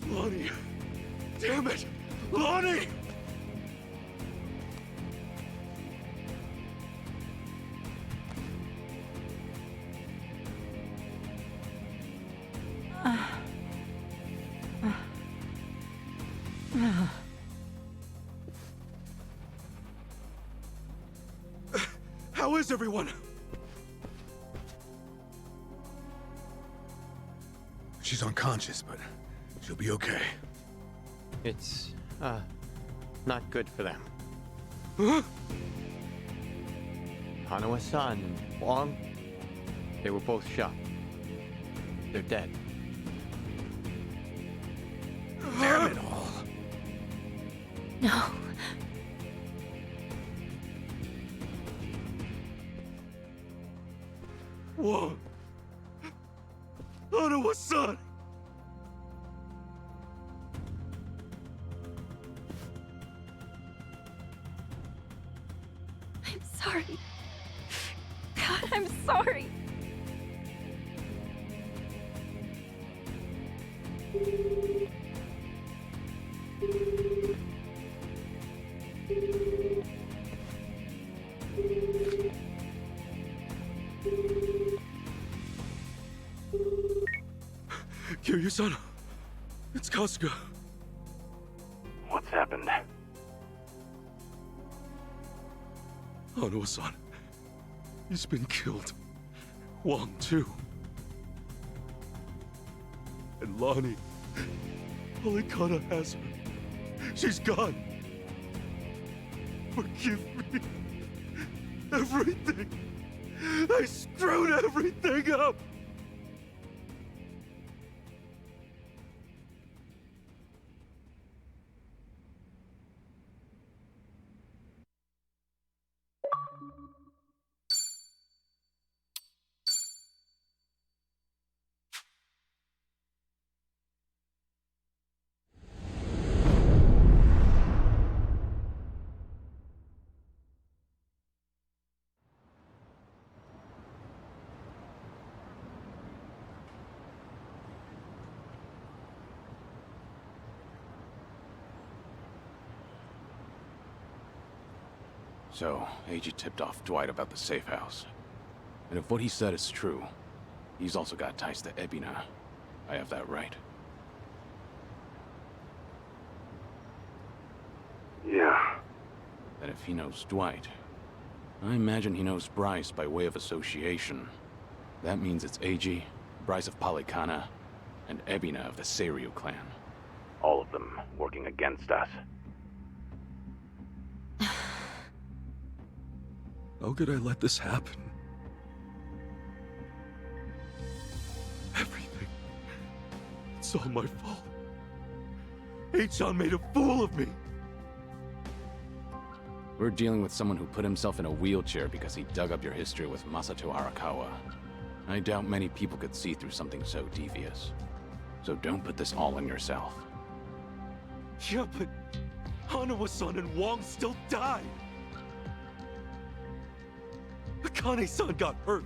Lonnie! Damn it! Lonnie! How is everyone? She's unconscious, but she'll be okay. It's, not good for them. Huh? Hanawa-san and Wong, they were both shot. They're dead. Damn it all. No. Whoa! Hanawa-san! I'm sorry. God, I'm sorry. Kiryu-san, it's Kasuga. What's happened? Hanawa-san, he's been killed. Wong, too. And Lonnie, Polycana has her. She's gone. Forgive me. Everything. I screwed everything up. So, Eiji tipped off Dwight about the safe house. And if what he said is true, he's also got ties to Ebina. I have that right. Yeah. And if he knows Dwight, I imagine he knows Bryce by way of association. That means it's Eiji, Bryce of Polycana, and Ebina of the Seiryu clan. All of them working against us. How could I let this happen? Everything. It's all my fault. H-chan made a fool of me. We're dealing with someone who put himself in a wheelchair because he dug up your history with Masato Arakawa. I doubt many people could see through something so devious. So don't put this all on yourself. Yeah, but Hanawa-san and Wong still died. Akane-san got hurt.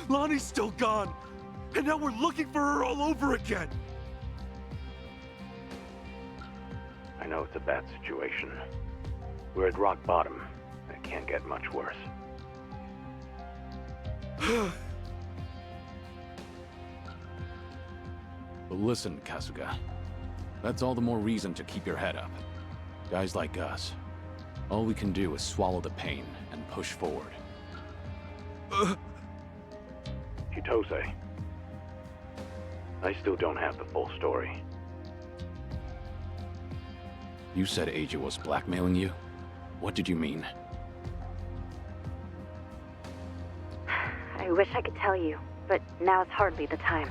Lonnie's still gone. And now we're looking for her all over again. I know it's a bad situation. We're at rock bottom. It can't get much worse. But listen, Kasuga. That's all the more reason to keep your head up. Guys like us, all we can do is swallow the pain and push forward. Chitose. I still don't have the full story. You said Eiji was blackmailing you? What did you mean? I wish I could tell you, but now's hardly the time.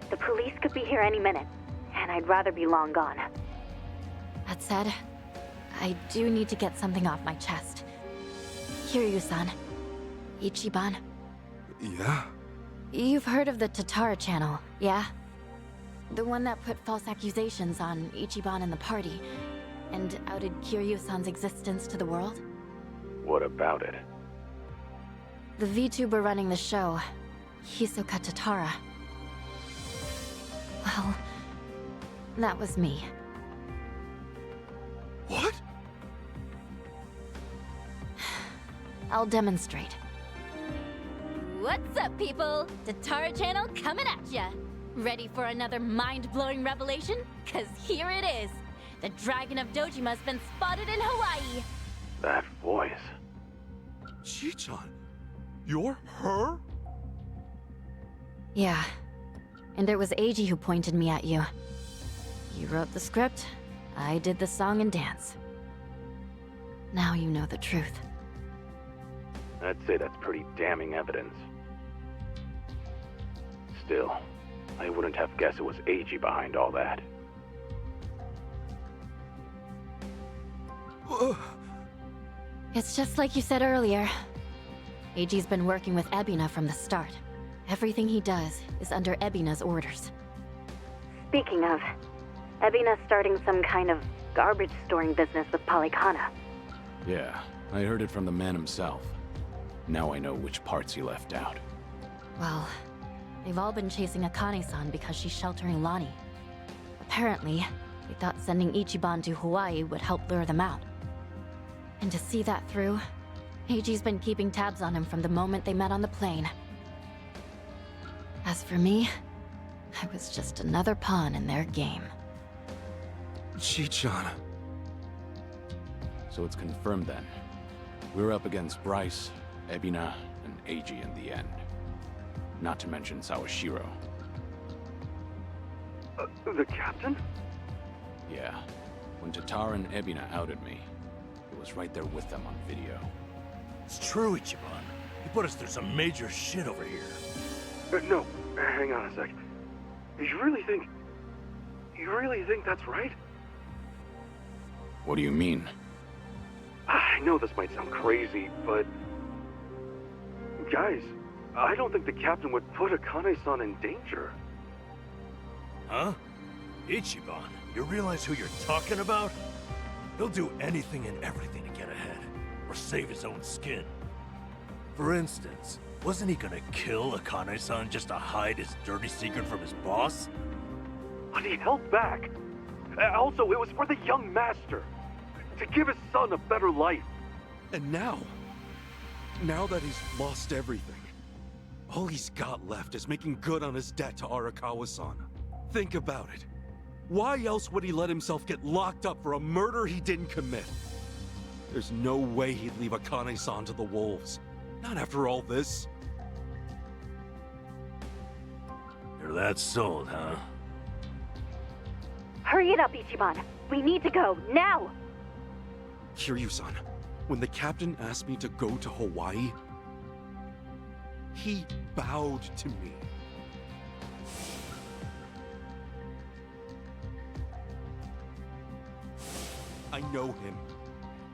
The police could be here any minute, and I'd rather be long gone. That said, I do need to get something off my chest. Kiryu-san. Ichiban. Yeah? You've heard of the Tatara channel, yeah? The one that put false accusations on Ichiban and the party, and outed Kiryu-san's existence to the world? What about it? The VTuber running the show, Hisoka Tatara. Well, that was me. What? I'll demonstrate. What's up, people? Tatara channel coming at ya! Ready for another mind-blowing revelation? Cause here it is! The Dragon of Dojima's been spotted in Hawaii! That voice. Chi-chan, you're her? Yeah. And it was Eiji who pointed me at you. You wrote the script, I did the song and dance. Now you know the truth. I'd say that's pretty damning evidence. Still, I wouldn't have guessed it was Eiji behind all that. It's just like you said earlier. Eiji's been working with Ebina from the start. Everything he does is under Ebina's orders. Speaking of, Ebina's starting some kind of garbage storing business with Polycana. Yeah, I heard it from the man himself. Now I know which parts he left out. Well, they've all been chasing Akane-san because she's sheltering Lonnie. Apparently, they thought sending Ichiban to Hawaii would help lure them out. And to see that through, Eiji's been keeping tabs on him from the moment they met on the plane. As for me, I was just another pawn in their game. Chi-chan. So it's confirmed then. We're up against Bryce, Ebina, and Eiji in the end. Not to mention Sawashiro. The captain? Yeah. When Tatara and Ebina outed me, it was right there with them on video. It's true, Ichiban. He put us through some major shit over here. No, hang on a sec. You really think that's right? What do you mean? I know this might sound crazy, but... Guys, I don't think the captain would put Akane-san in danger. Huh? Ichiban, you realize who you're talking about? He'll do anything and everything to get ahead, or save his own skin. For instance, wasn't he gonna kill Akane-san just to hide his dirty secret from his boss? But he held back. Also, it was for the young master. To give his son a better life. And now that he's lost everything, all he's got left is making good on his debt to Arakawa-san. Think about it. Why else would he let himself get locked up for a murder he didn't commit? There's no way he'd leave Akane-san to the wolves. Not after all this. You're that sold, huh? Hurry it up, Ichiban. We need to go, now! Kiryu-san, when the captain asked me to go to Hawaii, he bowed to me. I know him.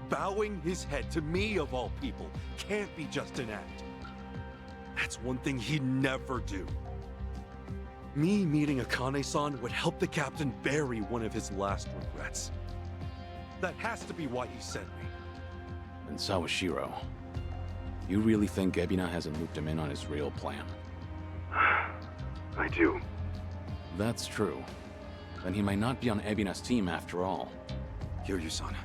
Bowing his head to me, of all people, can't be just an act. That's one thing he'd never do. Me meeting Akane-san would help the captain bury one of his last regrets. That has to be why he sent me. And Sawashiro, you really think Ebina hasn't looped him in on his real plan? I do. That's true. Then he might not be on Ebina's team after all. Kiryu-san,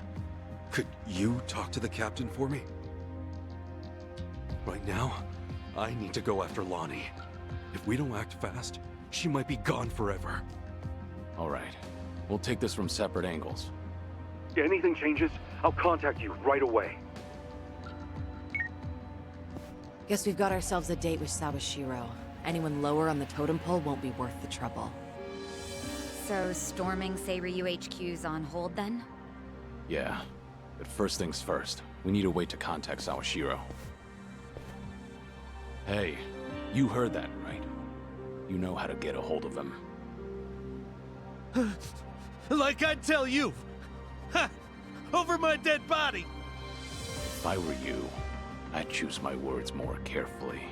could you talk to the captain for me? Right now, I need to go after Lonnie. If we don't act fast, she might be gone forever. All right. We'll take this from separate angles. Anything changes, I'll contact you right away. Guess we've got ourselves a date with Sawashiro. Anyone lower on the totem pole won't be worth the trouble. So, storming Seiryu HQ's on hold then? Yeah. But first things first, we need a way to contact Sawashiro. Hey, you heard that, right? You know how to get a hold of him. Like I'd tell you! Ha! Over my dead body! If I were you, I'd choose my words more carefully.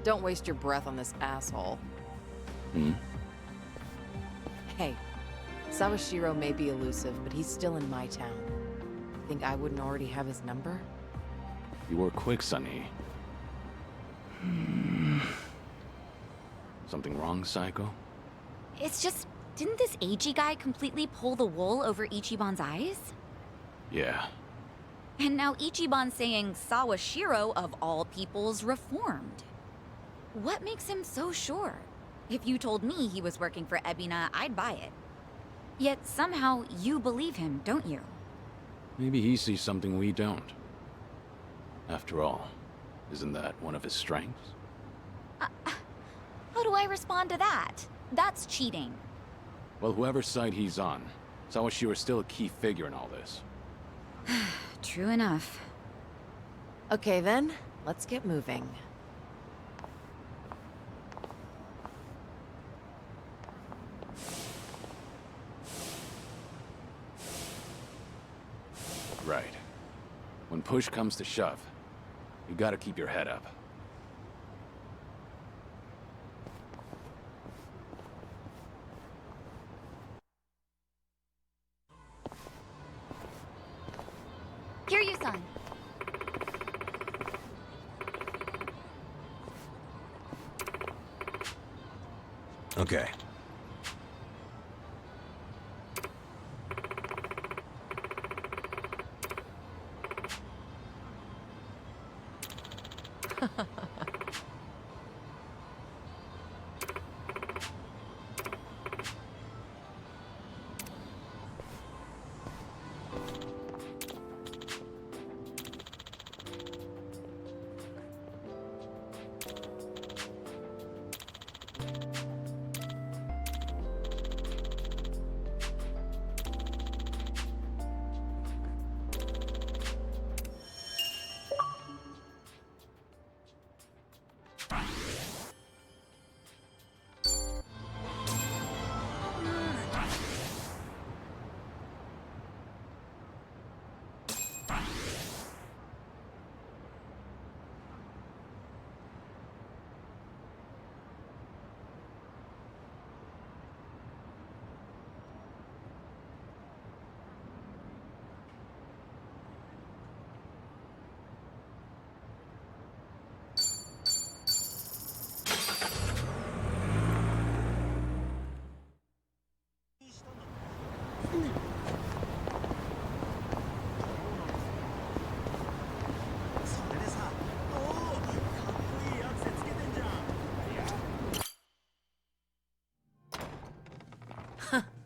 Don't waste your breath on this asshole. Hmm? Hey, Sawashiro may be elusive, but he's still in my town. Think I wouldn't already have his number? You were quick, Sonny. Something wrong, Psycho? It's just, didn't this Eiji guy completely pull the wool over Ichiban's eyes? Yeah. And now Ichiban's saying Sawashiro, of all people's, reformed. What makes him so sure? If you told me he was working for Ebina, I'd buy it. Yet somehow you believe him, don't you? Maybe he sees something we don't. After all, isn't that one of his strengths? How do I respond to that? That's cheating. Well, whoever's side he's on, Sawashiro's still a key figure in all this. True enough. Okay then, let's get moving. Right. When push comes to shove, you gotta keep your head up. Kiryu-san. Okay.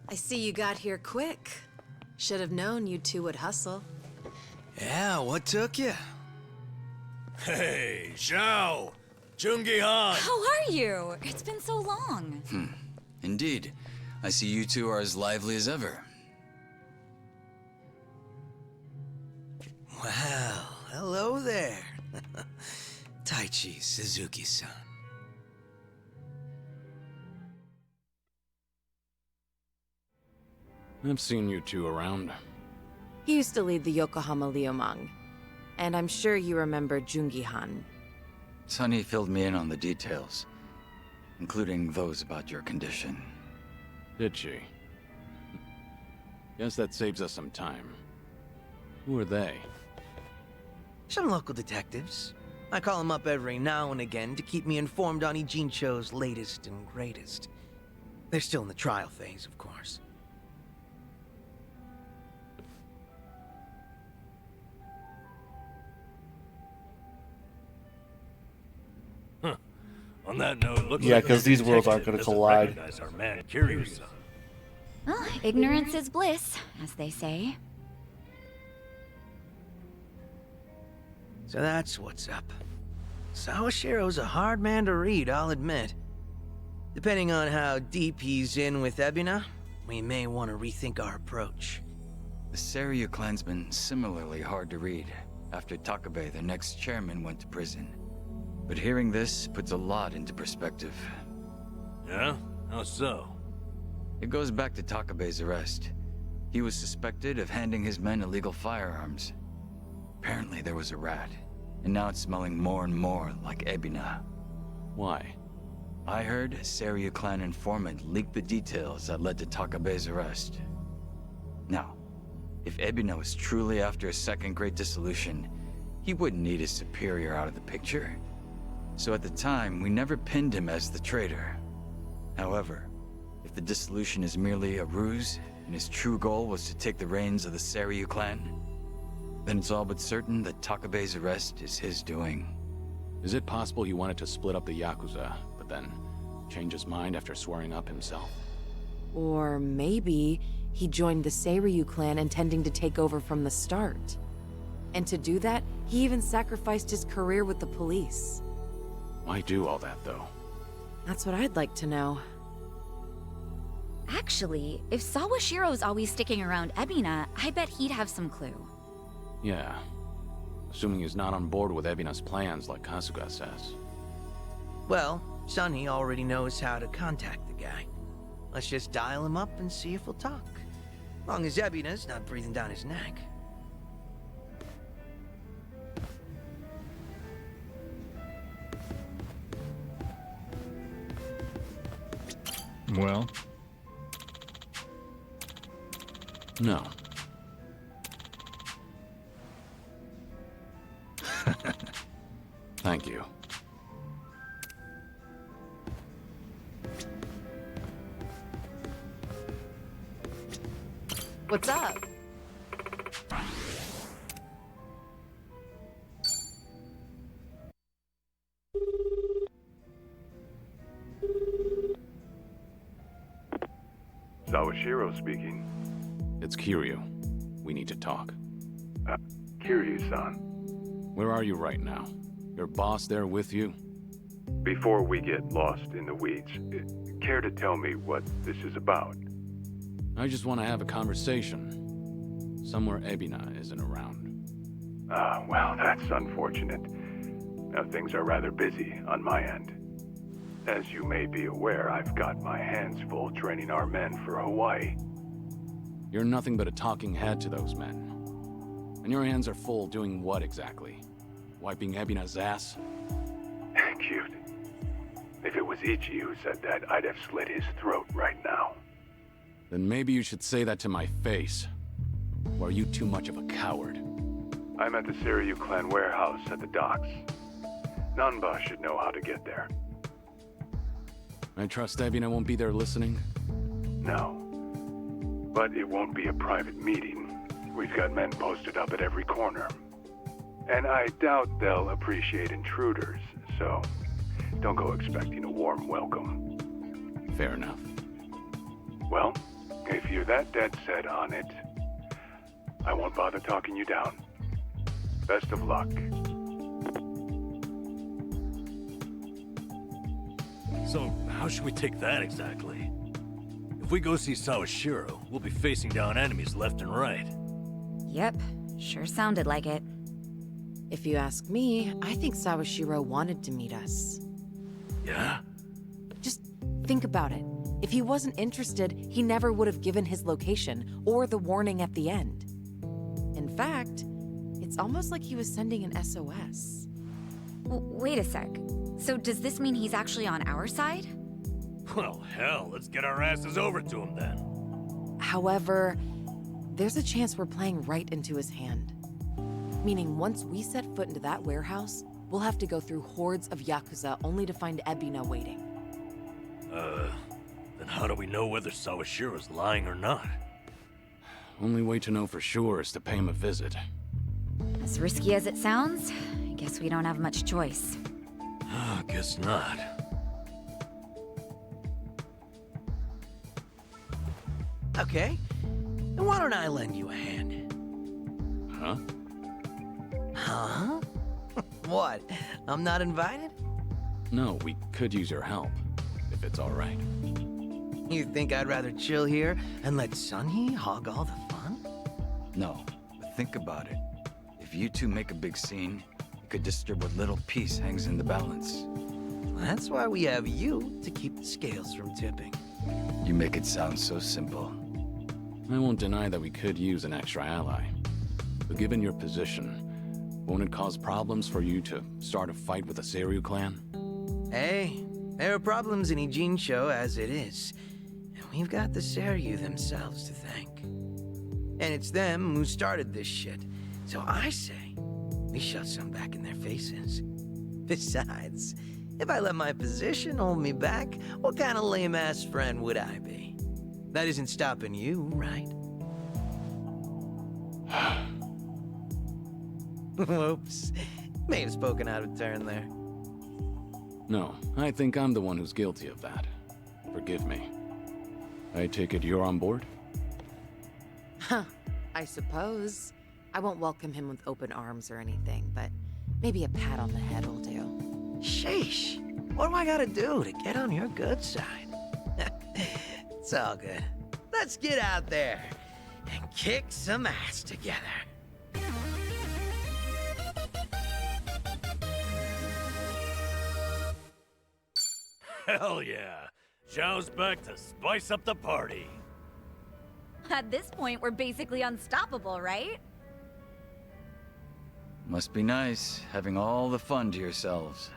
I see you got here quick. Should have known you two would hustle. Yeah, what took you? Hey, Zhao! Jungi-han! How are you? It's been so long. Indeed. I see you two are as lively as ever. Well, hello there. Taichi Suzuki-san. I've seen you two around. He used to lead the Yokohama Liumang. And I'm sure you remember Jungi-han. Sunny filled me in on the details, including those about your condition. Did she? Guess that saves us some time. Who are they? Some local detectives. I call them up every now and again to keep me informed on Ijincho's latest and greatest. They're still in the trial phase, of course. On that note, looks Yeah, like 'cause these worlds aren't gonna doesn't collide. recognize our man Kiryu-san. Well, ignorance is bliss, as they say. So that's what's up. Sawashiro's a hard man to read, I'll admit. Depending on how deep he's in with Ebina, we may want to rethink our approach. The Seiryu clan's been similarly hard to read after Takabe, their next chairman, went to prison. But hearing this puts a lot into perspective. Yeah? How so? It goes back to Takabe's arrest. He was suspected of handing his men illegal firearms. Apparently there was a rat, and now it's smelling more and more like Ebina. Why? I heard a Seiryu clan informant leaked the details that led to Takabe's arrest. Now, if Ebina was truly after a second great dissolution, he wouldn't need his superior out of the picture. So at the time, we never pinned him as the traitor. However, if the dissolution is merely a ruse, and his true goal was to take the reins of the Seiryu clan, then it's all but certain that Takabe's arrest is his doing. Is it possible he wanted to split up the Yakuza, but then change his mind after swearing up himself? Or maybe he joined the Seiryu clan intending to take over from the start. And to do that, he even sacrificed his career with the police. Why do all that, though? That's what I'd like to know. Actually, if Sawashiro's always sticking around Ebina, I bet he'd have some clue. Yeah. Assuming he's not on board with Ebina's plans like Kasuga says. Well, Sunny already knows how to contact the guy. Let's just dial him up and see if he'll talk. Long as Ebina's not breathing down his neck. Well? No. Thank you. What's up? Sawashiro speaking. It's Kiryu. We need to talk. Kiryu-san. Where are you right now? Your boss there with you? Before we get lost in the weeds, care to tell me what this is about? I just want to have a conversation. Somewhere Ebina isn't around. Well, that's unfortunate. Now, things are rather busy on my end. As you may be aware, I've got my hands full training our men for Hawaii. You're nothing but a talking head to those men. And your hands are full doing what exactly? Wiping Ebina's ass? Cute. If it was Ichi who said that, I'd have slit his throat right now. Then maybe you should say that to my face. Or are you too much of a coward? I'm at the Seiryu clan warehouse at the docks. Nanba should know how to get there. I trust Ebina won't be there listening? No. But it won't be a private meeting. We've got men posted up at every corner. And I doubt they'll appreciate intruders, so don't go expecting a warm welcome. Fair enough. Well, if you're that dead set on it, I won't bother talking you down. Best of luck. So, how should we take that exactly? If we go see Sawashiro, we'll be facing down enemies left and right. Yep, sure sounded like it. If you ask me, I think Sawashiro wanted to meet us. Yeah? Just think about it. If he wasn't interested, he never would have given his location or the warning at the end. In fact, it's almost like he was sending an SOS. Wait a sec. So does this mean he's actually on our side? Well, hell, let's get our asses over to him then. However, there's a chance we're playing right into his hand. Meaning once we set foot into that warehouse, we'll have to go through hordes of Yakuza only to find Ebina waiting. Then how do we know whether Sawashiro's lying or not? Only way to know for sure is to pay him a visit. As risky as it sounds, I guess we don't have much choice. Guess not. Okay. Then why don't I lend you a hand? Huh? Huh? What? I'm not invited? No, we could use your help, if it's all right. You think I'd rather chill here and let Sunhee hog all the fun? No, but think about it. If you two make a big scene, it could disturb what little peace hangs in the balance. That's why we have you to keep the scales from tipping. You make it sound so simple. I won't deny that we could use an extra ally. But given your position, won't it cause problems for you to start a fight with the Seiryu clan? Hey, there are problems in Ijincho as it is. And we've got the Seiryu themselves to thank. And it's them who started this shit. So I say, we shove some back in their faces. Besides, if I let my position hold me back, what kind of lame-ass friend would I be? That isn't stopping you, right? Whoops. May have spoken out of turn there. No, I think I'm the one who's guilty of that. Forgive me. I take it you're on board? Huh, I suppose. I won't welcome him with open arms or anything, but maybe a pat on the head will do. Sheesh. What do I gotta do to get on your good side? It's all good. Let's get out there and kick some ass together. Hell yeah. Zhao's back to spice up the party. At this point, we're basically unstoppable, right? Must be nice, having all the fun to yourselves.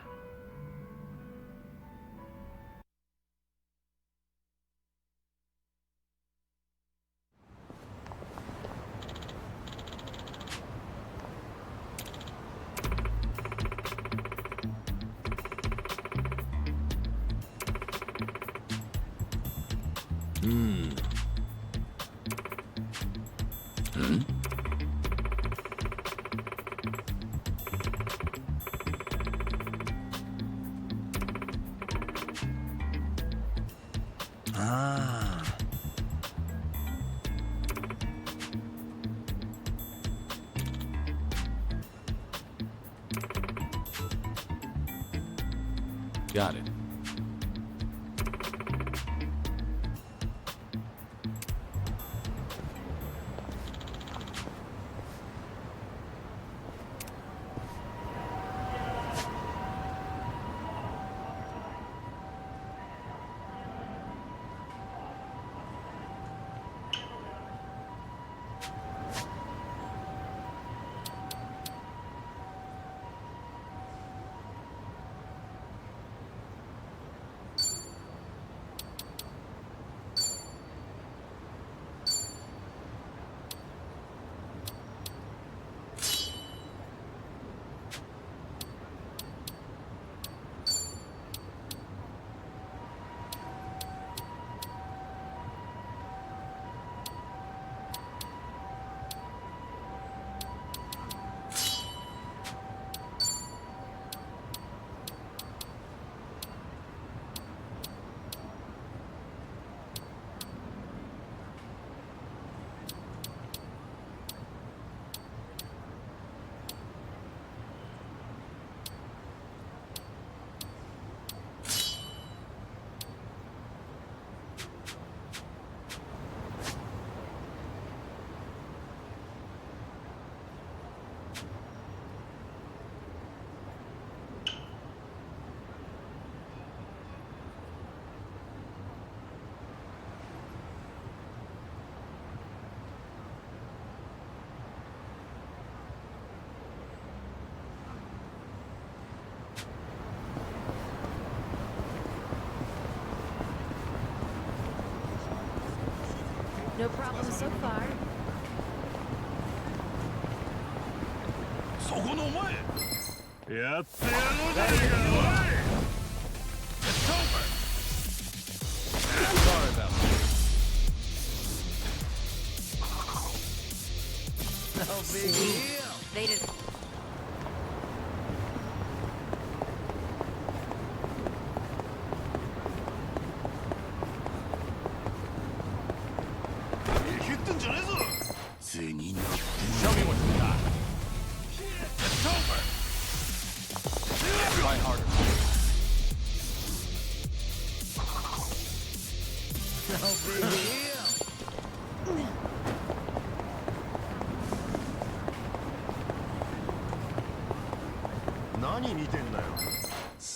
Ah. Got it. No problem so far. そこのお前やってやろうじゃねえかおい It's over! Sorry about that. No big deal. They didn't.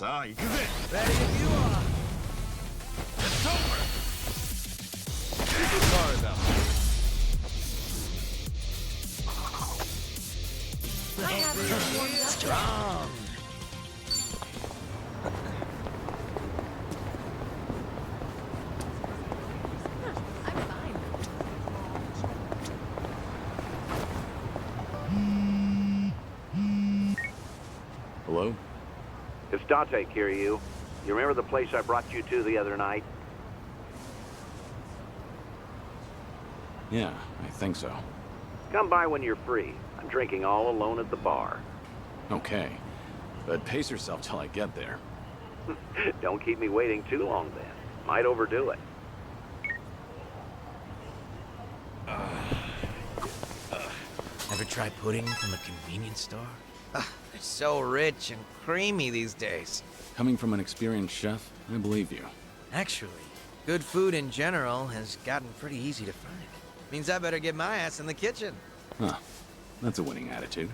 さあ行くぜ Ready if you are. It's over Keep your cars out. I have strong. Hello? It's Date, Kiryu. You remember the place I brought you to the other night? Yeah, I think so. Come by when you're free. I'm drinking all alone at the bar. Okay. But pace yourself till I get there. Don't keep me waiting too long then. Might overdo it. Ever tried pudding from a convenience store? They're so rich and creamy these days. Coming from an experienced chef, I believe you. Actually, good food in general has gotten pretty easy to find. Means I better get my ass in the kitchen. Huh. That's a winning attitude.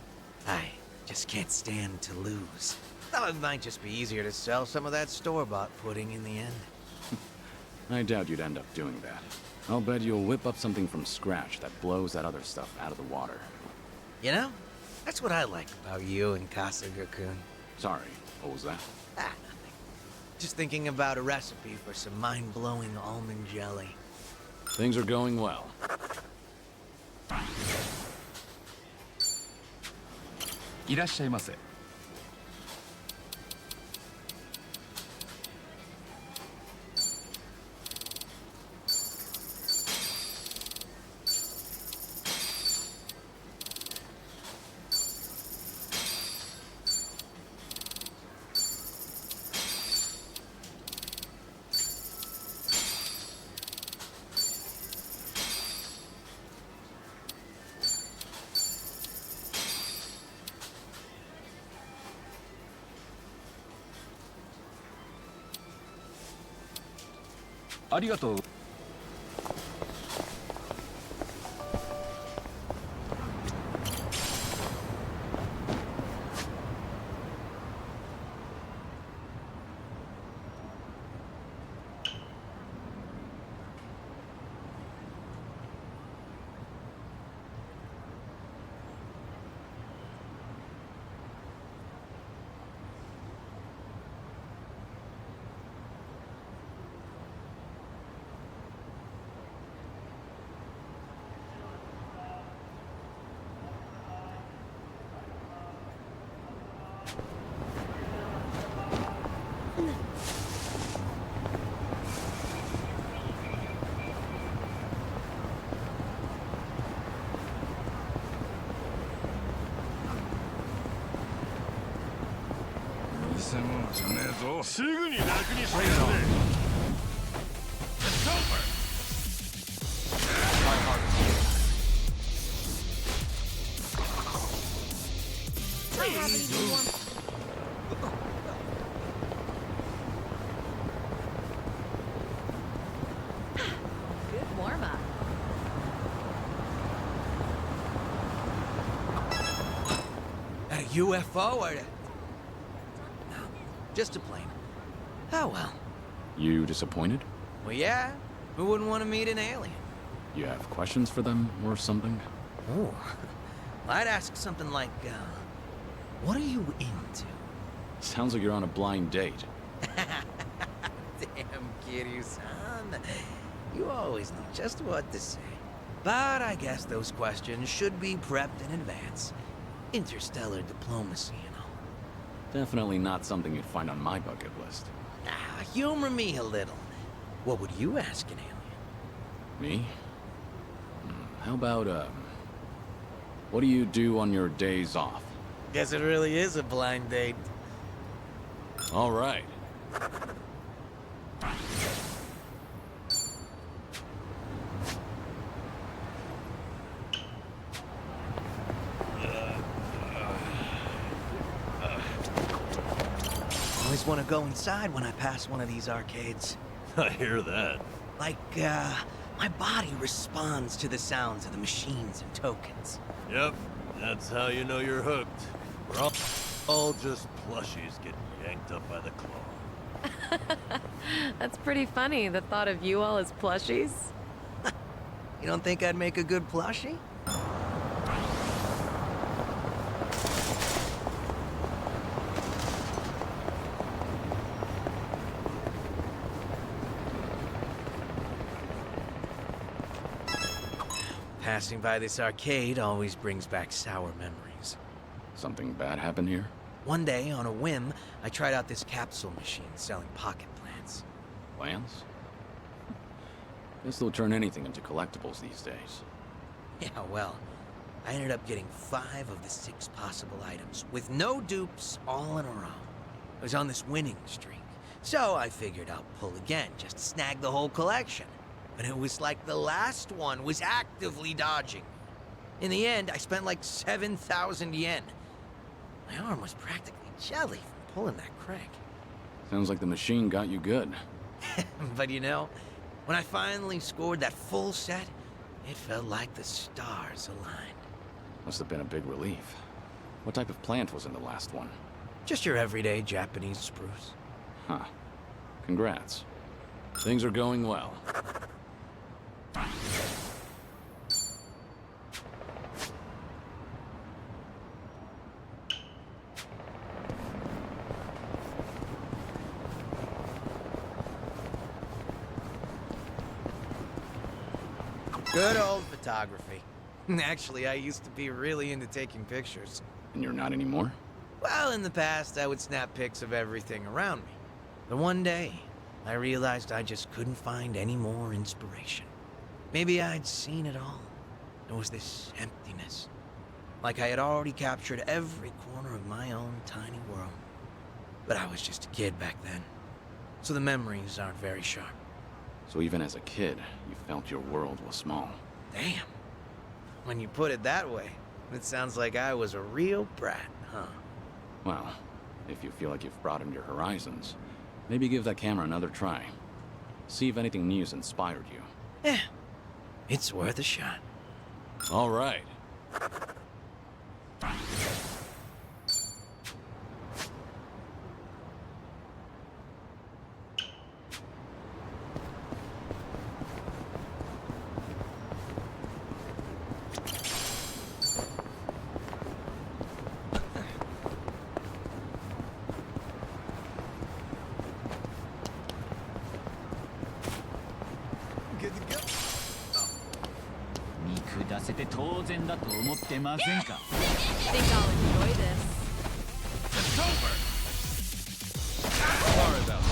I just can't stand to lose. Thought it might just be easier to sell some of that store-bought pudding in the end. I doubt you'd end up doing that. I'll bet you'll whip up something from scratch that blows that other stuff out of the water. You know, that's what I like about you and Kasuga-kun. Sorry, what was that? Nothing. Just thinking about a recipe for some mind-blowing almond jelly. Things are going well. いらっしゃいませ。ありがとう。偽物じゃねえぞ。すぐに楽にしてやるぜ。It's over. I haven't even warmed. Good warm-up. That a UFO or... No, just a plane. Oh well. You disappointed? Well, yeah. Who wouldn't want to meet an alien? You have questions for them or something? Oh, I'd ask something like, what are you into? Sounds like you're on a blind date. Damn, Kiryu-san. You always know just what to say. But I guess those questions should be prepped in advance. Interstellar diplomacy, you know. Definitely not something you'd find on my bucket list. Ah, humor me a little. What would you ask an alien? Me? How about, what do you do on your days off? Guess it really is a blind date. All right. Always want to go inside when I pass one of these arcades. I hear that. Like, my body responds to the sounds of the machines and tokens. Yep, that's how you know you're hooked. We're all... All just plushies getting yanked up by the claw. That's pretty funny, the thought of you all as plushies. You don't think I'd make a good plushie? Passing by this arcade always brings back sour memories. Something bad happened here? One day, on a whim, I tried out this capsule machine selling pocket plants. Plans? Guess they'll turn anything into collectibles these days. Yeah, well, I ended up getting 5 of the 6 possible items, with no dupes, all in a row. I was on this winning streak, so I figured I'll pull again, just to snag the whole collection. But it was like the last one was actively dodging me. In the end, I spent like 7,000 yen. My arm was practically jelly from pulling that crank. Sounds like the machine got you good. But you know, when I finally scored that full set, it felt like the stars aligned. Must have been a big relief. What type of plant was in the last one? Just your everyday Japanese spruce. Huh. Congrats. Things are going well. Good old photography. Actually, I used to be really into taking pictures. And you're not anymore? Well, in the past, I would snap pics of everything around me. But one day, I realized I just couldn't find any more inspiration. Maybe I'd seen it all. There was this emptiness. Like I had already captured every corner of my own tiny world. But I was just a kid back then. So the memories aren't very sharp. So even as a kid, you felt your world was small. Damn. When you put it that way, it sounds like I was a real brat, huh? Well, if you feel like you've broadened your horizons, maybe give that camera another try. See if anything new's inspired you. Yeah, it's worth a shot. All right. Good to go. 見下せて当然だと思ってませんか Think I'll enjoy this. It's over! Sorry about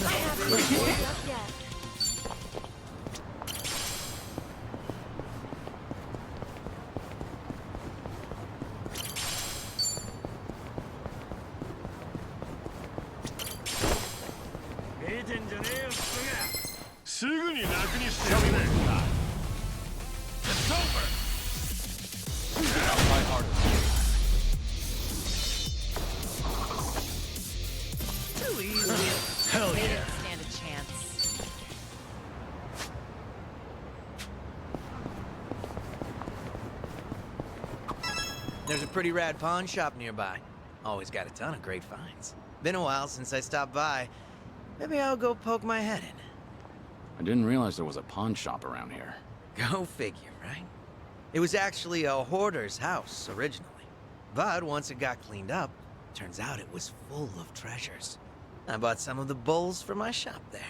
I haven't warmed up yet. It's over! My heart Too easy. Hell They yeah. didn't stand a chance. There's a pretty rad pawn shop nearby. Always got a ton of great finds. Been a while since I stopped by. Maybe I'll go poke my head in. I didn't realize there was a pawn shop around here. Go figure, right? It was actually a hoarder's house originally. But once it got cleaned up, turns out it was full of treasures. I bought some of the bowls for my shop there.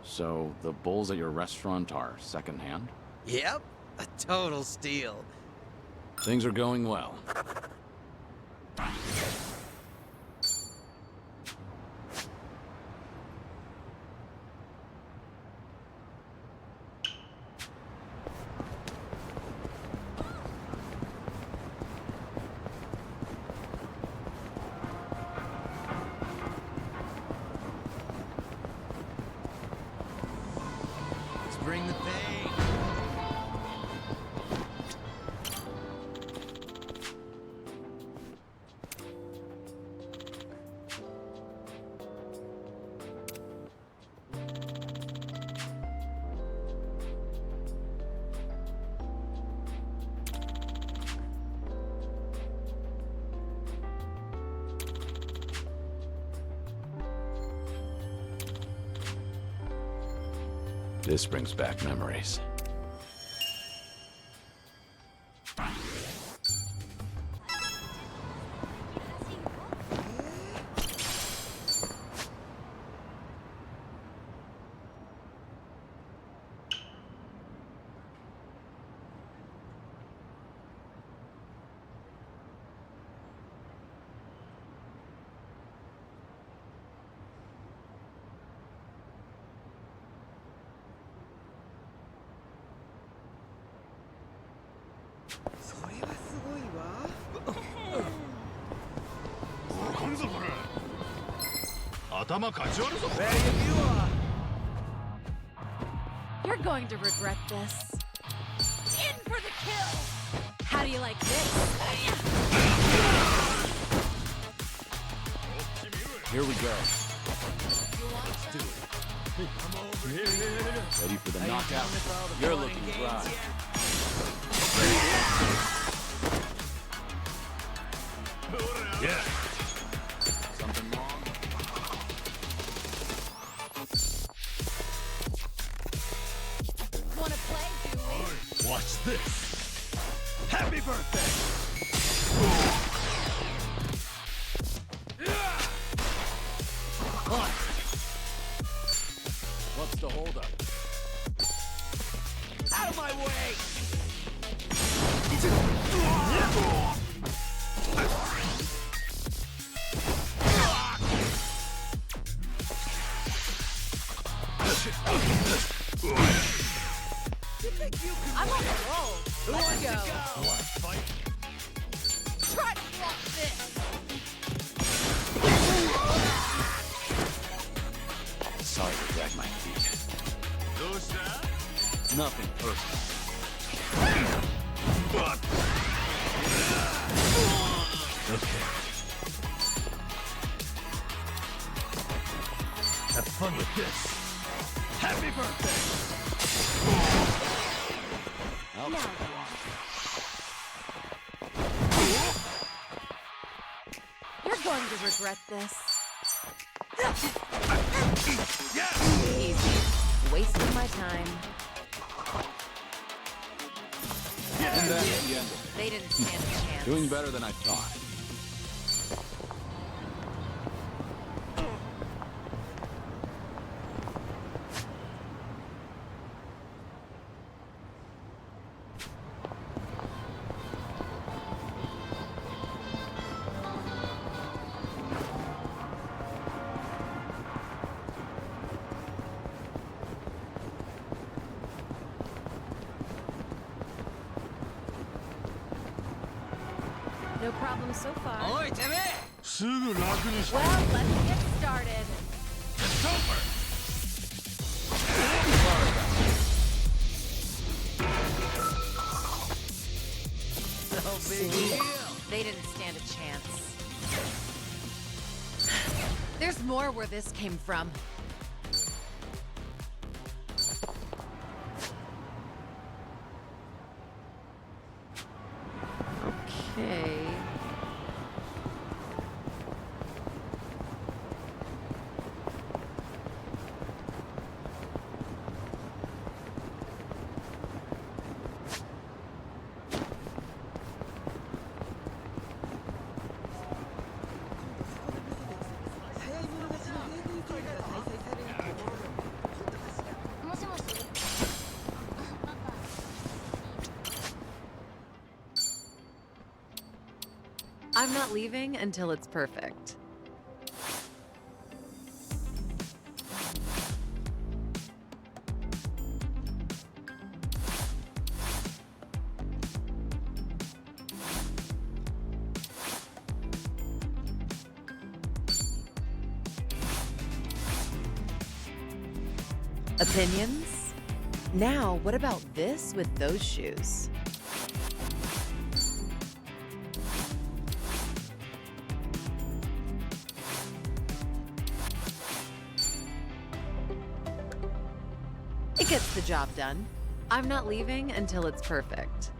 So, the bowls at your restaurant are secondhand? Yep, a total steal. Things are going well. Let's bring the pain. This brings back memories. You're going to regret this. In for the kill! How do you like this? Here we go. Let's do it. Ready for the knockout? You're looking dry. Yeah. Something wrong? Wanna play, do we? Watch this. Happy birthday! What? What's the holdup? Out of my way! I'm on the roll. Let's go. Want to fight? Try to block this. Sorry to drag my feet. Nothing personal. Okay. Have fun with this. Happy birthday! You're going to regret this. Yeah! Easy. Wasting my time. And that's the end of it. They didn't stand a chance. Doing better than I thought. No problem so far. Oi, Timmy! Well, let's get started. It's over! No big deal. They didn't stand a chance. There's more where this came from. Okay. I'm not leaving until it's perfect. Opinions? Now, what about this with those shoes? It gets the job done. I'm not leaving until it's perfect.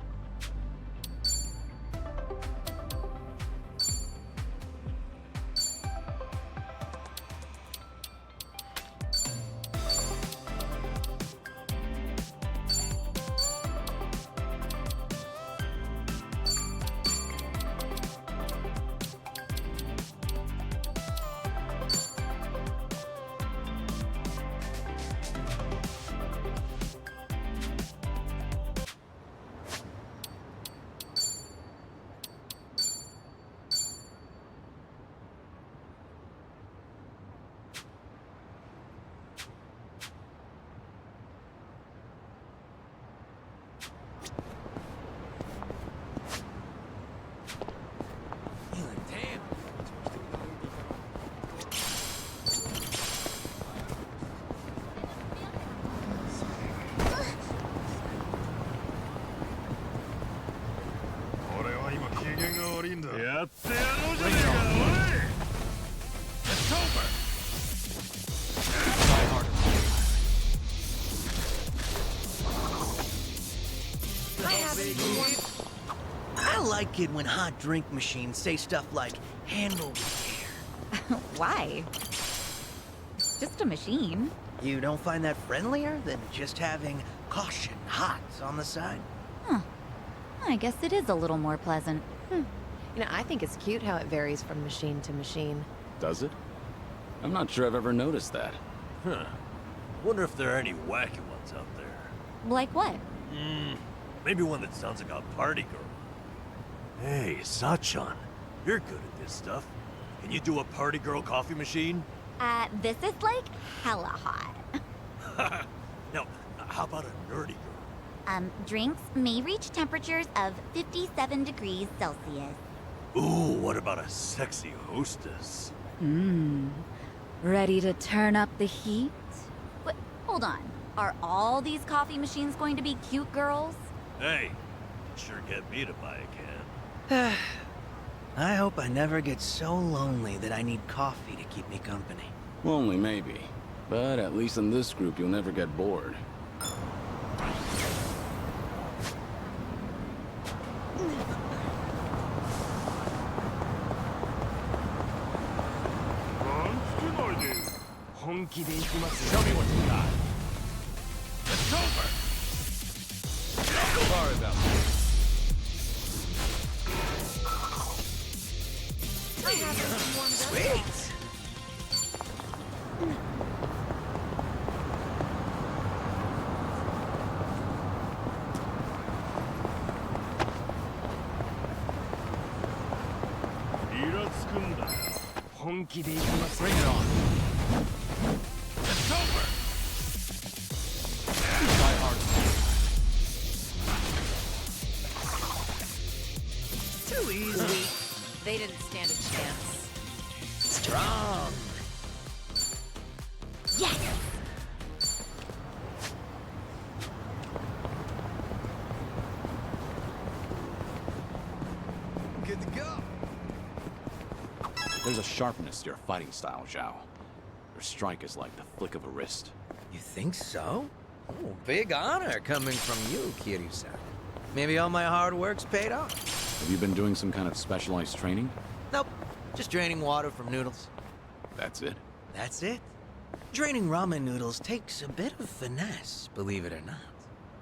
like it when hot drink machines say stuff like, handle with care. Why? It's just a machine. You don't find that friendlier than just having caution hot on the side? Huh. I guess it is a little more pleasant. You know, I think it's cute how it varies from machine to machine. Does it? I'm not sure I've ever noticed that. Huh. Wonder if there are any wacky ones out there. Like what? Maybe one that sounds like a party girl. Hey, Sachan, you're good at this stuff. Can you do a party girl coffee machine? This is like hella hot. No, how about a nerdy girl? Drinks may reach temperatures of 57 degrees Celsius. Ooh, what about a sexy hostess? Ready to turn up the heat? But hold on. Are all these coffee machines going to be cute girls? Hey, sure get me to buy a can. I hope I never get so lonely that I need coffee to keep me company. Well, only maybe. But at least in this group, you'll never get bored. Show me what you got. It's over! Sorry about that. Sweet! Bring it on. It's over! Try hard. Too easy. They didn't stand a chance. Strong. Yes! Good to go. There's a sharpness to your fighting style, Zhao. Your strike is like the flick of a wrist. You think so? Oh, big honor coming from you, Kiryu-san. Maybe all my hard work's paid off. Have you been doing some kind of specialized training? Nope, just draining water from noodles. That's it? That's it. Draining ramen noodles takes a bit of finesse, believe it or not.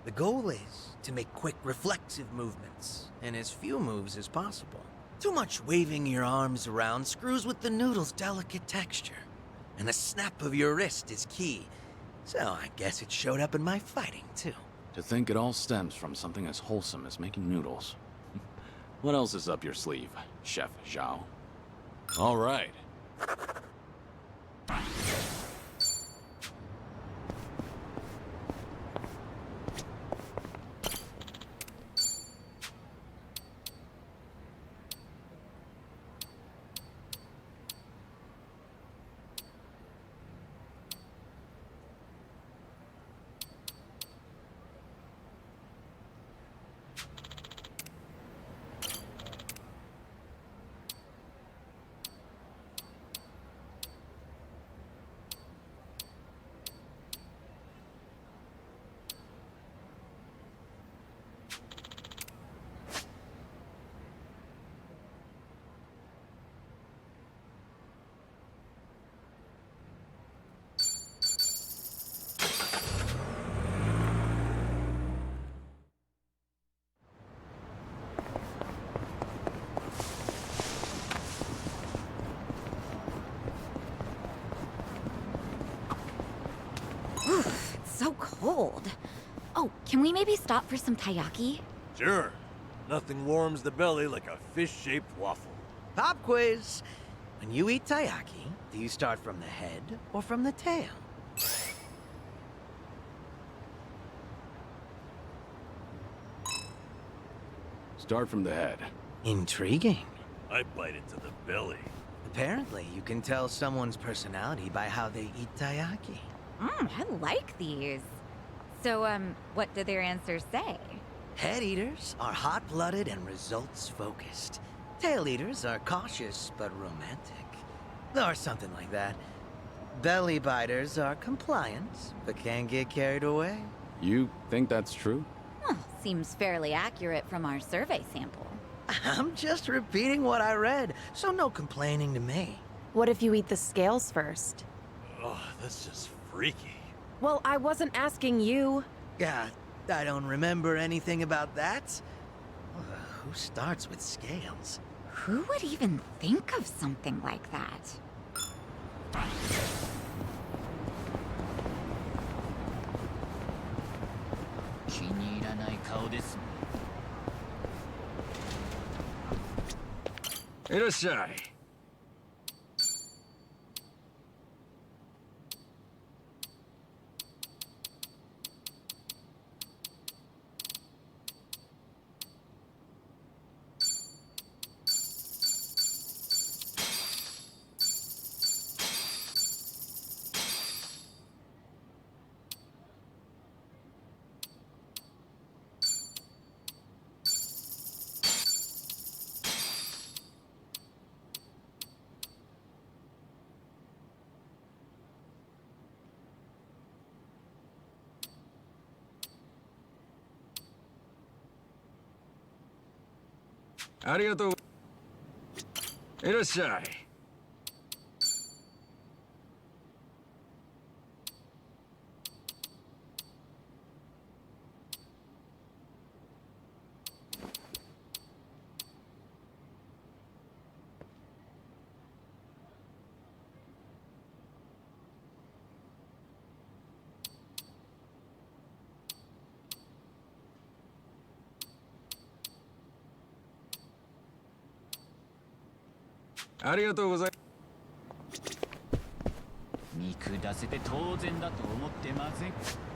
The goal is to make quick reflexive movements, and as few moves as possible. Too much waving your arms around screws with the noodle's delicate texture. And the snap of your wrist is key. So I guess it showed up in my fighting, too. To think it all stems from something as wholesome as making noodles. What else is up your sleeve, Chef Zhao? All right. So cold. Oh, can we maybe stop for some taiyaki? Sure. Nothing warms the belly like a fish-shaped waffle. Pop quiz. When you eat taiyaki, do you start from the head or from the tail? Start from the head. Intriguing. I bite into the belly. Apparently, you can tell someone's personality by how they eat taiyaki. I like these. So, what do their answers say? Head eaters are hot-blooded and results-focused. Tail eaters are cautious but romantic. Or something like that. Belly biters are compliant, but can get carried away. You think that's true? Well, seems fairly accurate from our survey sample. I'm just repeating what I read, so no complaining to me. What if you eat the scales first? Oh, that's just freaky. Well, I wasn't asking you. Yeah, I don't remember anything about that. Who starts with scales? Who would even think of something like that? Irashai. Arigatou. Irashai. Arigatou gozaimasu. 見下せて当然だと思ってません。